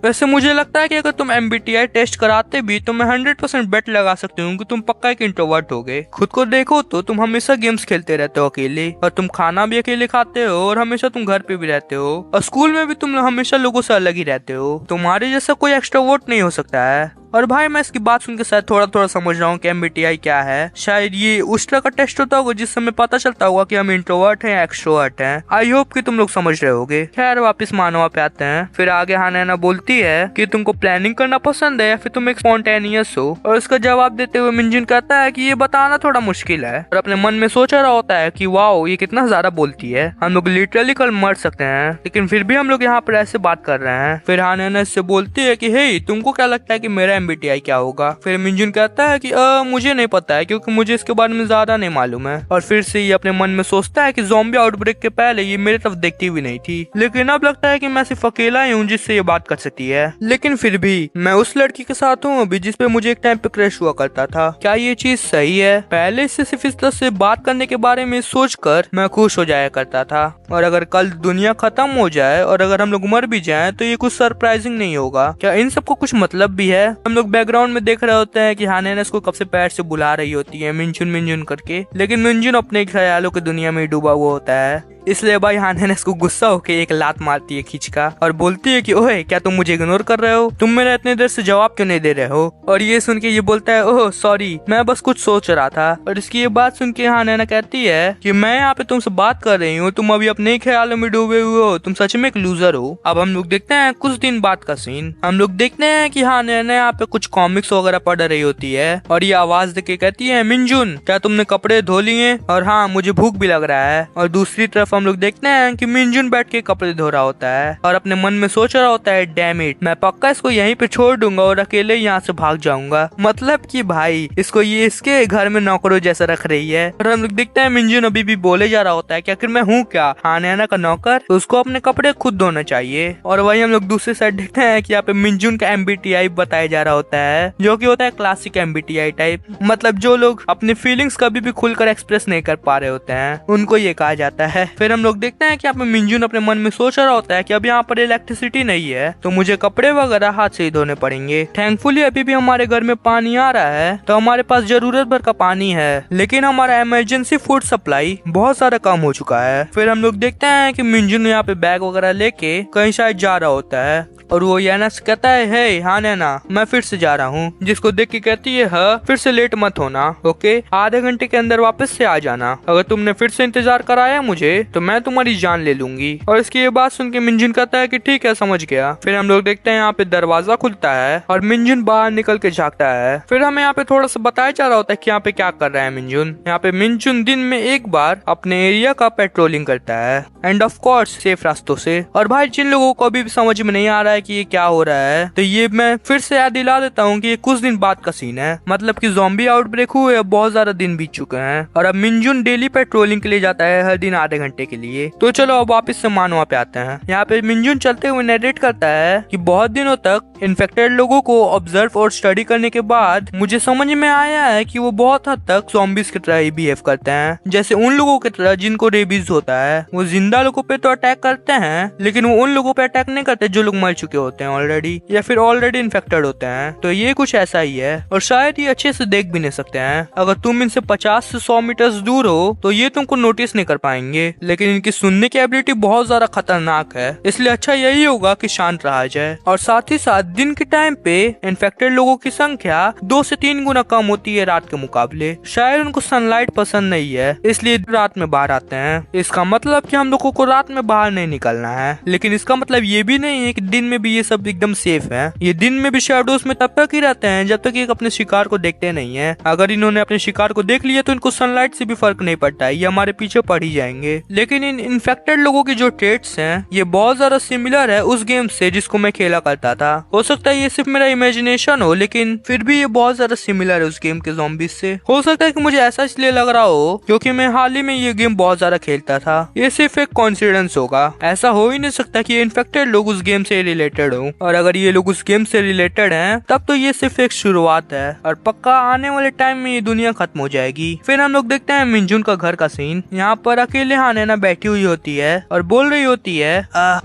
A: वैसे मुझे लगता है कि अगर तुम MBTI टेस्ट कराते भी तो मैं 100% बेट लगा सकती हूँ कि तुम पक्का एक इंट्रोवर्ट होगे। खुद को देखो तो तुम हमेशा गेम्स खेलते रहते हो अकेले, और तुम खाना भी अकेले खाते हो, और हमेशा तुम घर पे भी रहते हो, और स्कूल में भी तुम हमेशा लोगों से अलग ही रहते हो, तुम्हारे जैसा कोई एक्स्ट्रोवर्ट नहीं हो सकता है। और भाई मैं इसकी बात सुन के शायद थोड़ा थोड़ा समझ रहा हूँ कि MBTI क्या है, शायद ये उस तरह का टेस्ट होता होगा जिससे हमें पता चलता होगा कि हम इंट्रोवर्ट हैं या एक्सट्रोवर्ट हैं। आई होप कि तुम लोग समझ रहे होगे। खैर वापस मानवा पे आते हैं। फिर आगे हानैना बोलती है कि तुमको प्लानिंग करना पसंद है या फिर तुम एक स्पॉन्टेनियस हो। और उसका जवाब देते हुए मिंजुन कहता है कि ये बताना थोड़ा मुश्किल है, और अपने मन में सोच रहा होता है कि वाओ ये कितना ज्यादा बोलती है, हम लोग लिटरली कल मर सकते हैं, लेकिन फिर भी हम लोग यहाँ पर ऐसे बात कर रहे हैं। फिर हानैना इससे बोलती है कि हे तुमको क्या लगता है कि मेरा MBTI क्या होगा। फिर मिंजुन कहता है कि मुझे नहीं पता है क्योंकि मुझे इसके बारे में ज्यादा नहीं मालूम है। और फिर से ये अपने मन में सोचता है कि ज़ॉम्बी आउटब्रेक के पहले ये मेरी तरफ देखती भी नहीं थी, लेकिन अब लगता है कि मैं सिर्फ अकेला ही हूँ जिससे ये बात कर सकती है। लेकिन फिर भी मैं उस लड़की के साथ हूँ अभी जिसपे मुझे एक टाइम पे क्रश हुआ करता था। क्या ये चीज सही है? पहले से सिर्फ इस तरह से बात करने के बारे में सोचकर मैं खुश हो जाया करता था, और अगर कल दुनिया खत्म हो जाए और अगर हम लोग मर भी जाएं तो ये कुछ सरप्राइजिंग नहीं होगा। क्या इन सबको कुछ मतलब भी है? हम लोग बैकग्राउंड में देख रहे होते हैं कि हाने इसको कब से पैर से बुला रही होती है मिंजुन मिंजुन करके, लेकिन मिंजुन अपने ख्यालों की दुनिया में डूबा हुआ होता है। इसलिए भाई हाने इसको गुस्सा होके एक लात मारती है खींच का और बोलती है कि ओए क्या तुम मुझे इग्नोर कर रहे हो? तुम मेरा इतने देर से जवाब क्यों नहीं दे रहे हो? और ये सुन के ये बोलता है ओह सॉरी, मैं बस कुछ सोच रहा था। और इसकी ये बात सुन के हाने कहती है कि मैं यहाँ पे तुमसे बात कर रही हूँ, तुम अभी अपने ख्यालों में डूबे हुए हो, तुम सच में एक लूजर हो। अब हम लोग देखते हैं कुछ दिन बाद का सीन। हम लोग देखते हैं कि हाने यहाँ पे कुछ कॉमिक्स वगैरह पढ़ रही होती है और ये आवाज देके कहती है मिंजुन क्या तुमने कपड़े धो लिए? और हाँ मुझे भूख भी लग रहा है। और दूसरी तरफ हम लोग देखते हैं कि मिंजुन बैठ के कपड़े धो रहा होता है और अपने मन में सोच रहा होता है डैम इट, मैं पक्का इसको यहीं पे छोड़ दूंगा और अकेले यहाँ से भाग जाऊंगा। मतलब कि भाई इसको ये इसके घर में नौकरों जैसा रख रही है। और हम लोग देखते हैं मिंजुन अभी भी बोले जा रहा होता है कि आखिर मैं हूँ क्या, हाना का नौकर? तो उसको अपने कपड़े खुद धोना चाहिए। और वही हम लोग दूसरी साइड देखते हैं कि यहाँ पे मिंजुन का MBTI बताया जा रहा होता है, जो कि होता है क्लासिक MBTI टाइप। मतलब जो लोग अपने फीलिंग्स कभी भी खुलकर एक्सप्रेस नहीं कर पा रहे होते हैं उनको ये कहा जाता है। फिर हम लोग देखते हैं कि यहाँ पे मिंजुन अपने मन में सोच रहा होता है कि अब यहाँ पर इलेक्ट्रिसिटी नहीं है तो मुझे कपड़े वगैरह हाथ से ही धोने पड़ेंगे। थैंकफुली अभी भी हमारे घर में पानी आ रहा है तो हमारे पास जरूरत भर का पानी है, लेकिन हमारा इमरजेंसी फूड सप्लाई बहुत सारा कम हो चुका है। फिर हम लोग देखते हैं कि मिंजुन यहाँ पे बैग वगैरह लेके कहीं शायद जा रहा होता है और वो याना से कहता है हे हाँ नैना मैं फिर से जा रहा हूँ, जिसको देख के कहती है हाँ फिर से लेट मत होना, ओके आधे घंटे के अंदर वापस से आ जाना, अगर तुमने फिर से इंतजार कराया मुझे तो मैं तुम्हारी जान ले लूंगी। और इसकी ये बात सुन के मिंजुन कहता है कि ठीक है समझ गया। फिर हम लोग देखते हैं यहाँ पे दरवाजा खुलता है और मिंजुन बाहर निकल के झाँकता है। फिर हमें यहाँ पे थोड़ा सा बताया जा रहा होता है कि यहाँ पे क्या कर रहा है मिंजुन। यहाँ पे मिंजुन दिन में एक बार अपने एरिया का पेट्रोलिंग करता है एंड ऑफ कोर्स सेफ रास्तों से। और भाई जिन लोगों को अभी भी समझ में नहीं आ रहा है कि ये क्या हो रहा है तो ये मैं फिर से याद दिला देता हूँ कि ये कुछ दिन बाद का सीन है। मतलब कि ज़ॉम्बी आउटब्रेक हुए अब बहुत ज्यादा दिन बीत चुके हैं और अब मिंजुन डेली पेट्रोलिंग के लिए जाता है हर दिन आधे घंटे के लिए। तो चलो अब वापस से मानवा पे आते हैं। यहाँ पे मिंजुन चलते हुए नरेट करता है कि बहुत दिनों तक इन्फेक्टेड लोगों को ऑब्जर्व और स्टडी करने के बाद मुझे समझ में आया है कि वो बहुत हद तक ज़ॉम्बीज की तरह ही बिहेव करते हैं, जैसे उन लोगों की तरह जिनको रेबीज होता है। वो जिंदा लोगों पे तो अटैक करते हैं लेकिन वो उन लोगों पे अटैक नहीं करते जो लोग मर चुके होते हैं ऑलरेडी या फिर ऑलरेडी इन्फेक्टेड होते हैं। तो ये कुछ ऐसा ही है और शायद ये अच्छे से देख भी नहीं सकते हैं। अगर तुम इनसे 50 से 100 मीटर दूर हो तो ये तुमको नोटिस नहीं कर पाएंगे, लेकिन इनकी सुनने की एबिलिटी बहुत ज्यादा खतरनाक है, इसलिए अच्छा यही होगा कि शांत रहा जाए। और साथ ही साथ दिन के टाइम पे इन्फेक्टेड लोगों की संख्या 2 से 3 गुना कम होती है रात के मुकाबले। शायद उनको सनलाइट पसंद नहीं है इसलिए रात में बाहर आते हैं। इसका मतलब कि हम लोगों को रात में बाहर नहीं निकलना है, लेकिन इसका मतलब ये भी नहीं है कि दिन में भी ये सब एकदम सेफ है। ये दिन में भी शैडोज में तब तक ही रहते हैं जब तक ये अपने शिकार को देखते नहीं है। अगर इन्होंने अपने शिकार को देख लिया तो इनको सनलाइट से भी फर्क नहीं पड़ता है, ये हमारे पीछे पड़ ही जाएंगे। लेकिन इन इन्फेक्टेड लोगों की जो ट्रेट्स हैं ये बहुत ज्यादा सिमिलर है उस गेम से जिसको मैं खेला करता था। हो सकता है ये सिर्फ मेरा इमेजिनेशन हो लेकिन फिर भी ये बहुत ज्यादा सिमिलर है उस गेम के ज़ॉम्बीज से। हो सकता है कि मुझे ऐसा इसलिए लग रहा हो क्योंकि मैं हाल ही में ये गेम बहुत ज्यादा खेलता था। ये सिर्फ एक कोइंसिडेंस होगा, ऐसा हो ही नहीं सकता कि इन्फेक्टेड लोग उस गेम से रिलेटेड हो। और अगर ये लोग उस गेम से रिलेटेड हैं तब तो ये सिर्फ एक शुरुआत है और पक्का आने वाले टाइम में ये दुनिया खत्म हो जाएगी। फिर हम लोग देखते हैं मिंजुन का घर का सीन। यहाँ पर अकेले हानेना बैठी हुई होती है और बोल रही होती है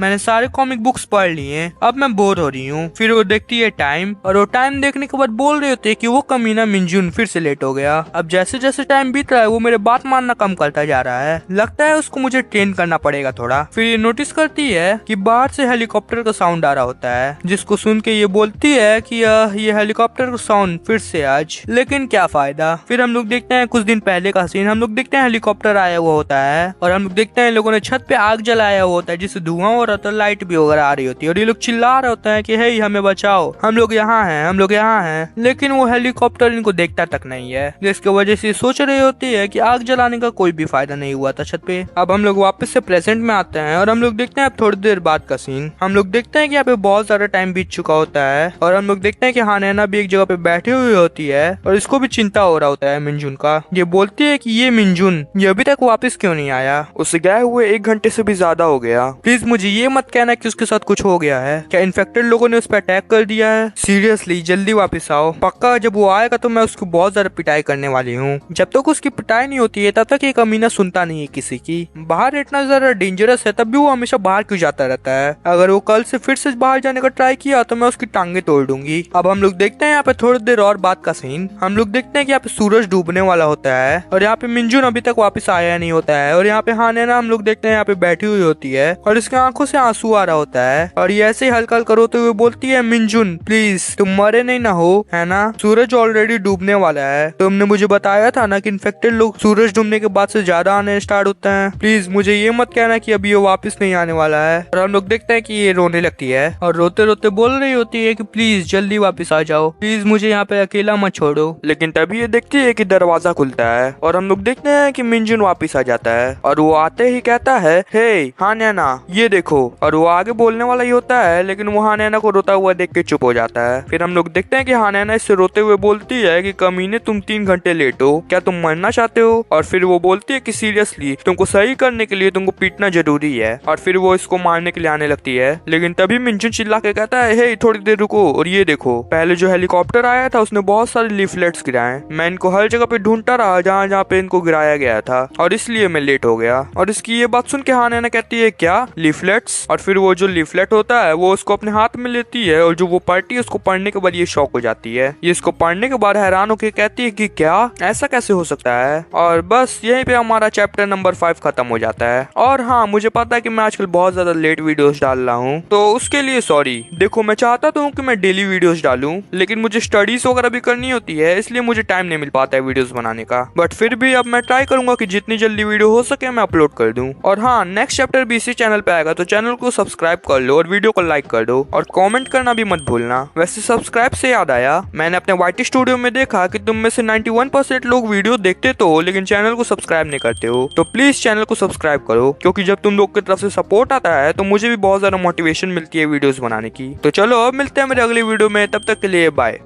A: मैंने सारे कॉमिक बुक्स पढ़ लिए, अब मैं बोर हो रही हूँ। फिर वो देखती है टाइम और वो टाइम देखने के बाद बोल रही होती है कि वो कमीना मिंजुन फिर से लेट हो गया। अब जैसे जैसे टाइम बीत रहा है वो मेरे बात मानना कम करता जा रहा है, लगता है उसको मुझे ट्रेन करना पड़ेगा थोड़ा। फिर ये नोटिस करती है कि बाहर से हेलीकॉप्टर का साउंड आ रहा होता है, जिसको सुन के ये बोलती है कि ये हेलीकॉप्टर का साउंड फिर से आज, लेकिन क्या फायदा। फिर हम लोग देखते हैं कुछ दिन पहले का सीन। हम लोग देखते हैं हेलीकॉप्टर आया हुआ होता है और हम लोग देखते हैं लोगों ने छत पे आग जलाया हुआ होता है जिससे धुआं हो रहा था, लाइट भी वगैरह आ रही होती है और ये लोग चिल्ला रहे होते हैं कि हे हमें बचाओ, हम लोग यहाँ हैं, हम लोग यहाँ हैं। लेकिन वो हेलीकॉप्टर इनको देखता तक नहीं है, जिसकी वजह से सोच रही होती है कि आग जलाने का कोई भी फायदा नहीं हुआ था छत पे। अब हम लोग वापस से प्रेजेंट में आते हैं और हम लोग देखते हैं अब थोड़ी देर बाद का सीन। हम लोग देखते हैं कि यहाँ पे बहुत सारा टाइम बीत चुका होता है और हम लोग देखते हैं कि हानैना भी एक जगह पे बैठी हुई होती है और इसको भी चिंता हो रहा होता है मिनजुन का। ये बोलती है कि ये मिनजुन ये अभी तक वापस क्यों नहीं आया, उसे गए हुए 1 घंटे से भी ज्यादा हो गया। प्लीज मुझे ये मत कहना कि उसके साथ कुछ हो गया है। क्या इन्फेक्टेड लोगों ने उस पर अटैक कर दिया है? सीरियसली जल्दी वापस आओ। पक्का जब वो आएगा तो मैं उसकी बहुत ज्यादा पिटाई करने वाली हूँ। जब तक उसकी पिटाई नहीं होती है तब तक ये कमीना सुनता नहीं है किसी की। बाहर इतना ज्यादा डेंजरस है तब भी वो हमेशा बाहर क्यों जाता रहता है। अगर वो कल से फिर से बाहर जाने का ट्राई किया तो मैं उसकी टांगे तोड़ दूंगी। अब हम लोग देखते हैं यहाँ पे थोड़ी देर और बाद का सीन। हम लोग देखते हैं कि यहाँ पे सूरज डूबने वाला होता है और यहाँ पे मिनजुन अभी तक वापस आया नहीं होता है और यहाँ पे हानैना हम लोग देखते हैं यहाँ पे बैठी हुई होती है और इसके आंखों से आंसू आ रहा होता है और ये ऐसे ही हल्का हल्का रोते हुए बोलती है मिनजुन प्लीज तुम मरे नहीं ना हो, है ना? सूरज ऑलरेडी डूबने वाला है। तुमने मुझे बताया था ना कि इन्फेक्टेड लोग सूरज डूबने के बाद से ज्यादा आने स्टार्ट होते हैं। प्लीज मुझे ये मत कहना कि अभी ये वापस नहीं आने वाला है। और हम लोग देखते हैं कि ये रोने लगती है और रोते रोते बोल रही होती है कि प्लीज जल्दी वापस आ जाओ, प्लीज मुझे यहाँ पे अकेला मत छोड़ो। लेकिन तभी ये देखती है कि दरवाजा खुलता है और हम लोग देखते हैं कि मिनजुन वापस आ जाता है और वो आते ही कहता है हे हानैना ये देखो। और वो आगे बोलने वाला ही होता है लेकिन वो हानैना को रोता हुआ देख के चुप हो जाता है। फिर हम लोग देखते हैं कि हानैना इससे रोते हुए बोलती है कि कमीने तुम 3 घंटे लेट हो, क्या तुम मरना चाहते हो? और फिर वो बोलती है कि सीरियसली तुमको सही करने के लिए तुमको पीटना जरूरी है। और फिर वो इसको मारने के लिए आने लगती है लेकिन तभी मिनजुन चिल्ला के कहता है हे थोड़ी देर रुको और ये देखो पहले जो हेलीकॉप्टर आया था उसने बहुत सारे लीफलेट्स गिराए। मैं इनको हर जगह पे ढूंढता रहा जहाँ जहाँ पे इनको गिराया गया था और इसलिए मैं लेट हो गया। और इसकी ये बात सुन के हानैना कहती है क्या लीफलेट्स? और फिर वो जो लीफलेट होता है वो उसको अपने हाथ में लेती है और जो वो पढ़ती है उसको पढ़ने के बाद ये शॉक हो जाती है। ये इसको पढ़ने के बाद हैरान होकर कहती है कि क्या ऐसा कैसे हो सकता है? और बस यहीं पे हमारा चैप्टर नंबर 5 खत्म हो जाता है। और हाँ मुझे पता है कि मैं आजकल बहुत ज्यादा लेट वीडियोस डाल रहा हूँ तो उसके लिए सॉरी। देखो मैं चाहता तो हूँ कि मैं डेली वीडियोस डालूं लेकिन मुझे स्टडीज वगैरह भी करनी होती है इसलिए मुझे टाइम नहीं मिल पाता है वीडियोस बनाने का। बट फिर भी अब मैं ट्राई करूंगा कि जितनी जल्दी वीडियो हो सके मैं अपलोड कर दूं। और हाँ नेक्स्ट चैप्टर भी इसी चैनल पे आएगा तो चैनल को सब्सक्राइब कर लो और वीडियो को लाइक कर दो और कमेंट करना भी मत भूलना। वैसे सब्सक्राइब से याद आया मैंने अपने वाईटी स्टूडियो में देखा कि तुम में से 91% लोग वीडियो देखते तो हो लेकिन चैनल को सब्सक्राइब नहीं करते हो। तो प्लीज चैनल को सब्सक्राइब करो क्योंकि जब तुम लोग की तरफ से सपोर्ट आता है तो मुझे भी बहुत ज्यादा मोटिवेशन मिलती है वीडियोस बनाने की। तो चलो अब मिलते हैं मेरे अगली वीडियो में, तब तक के लिए बाय।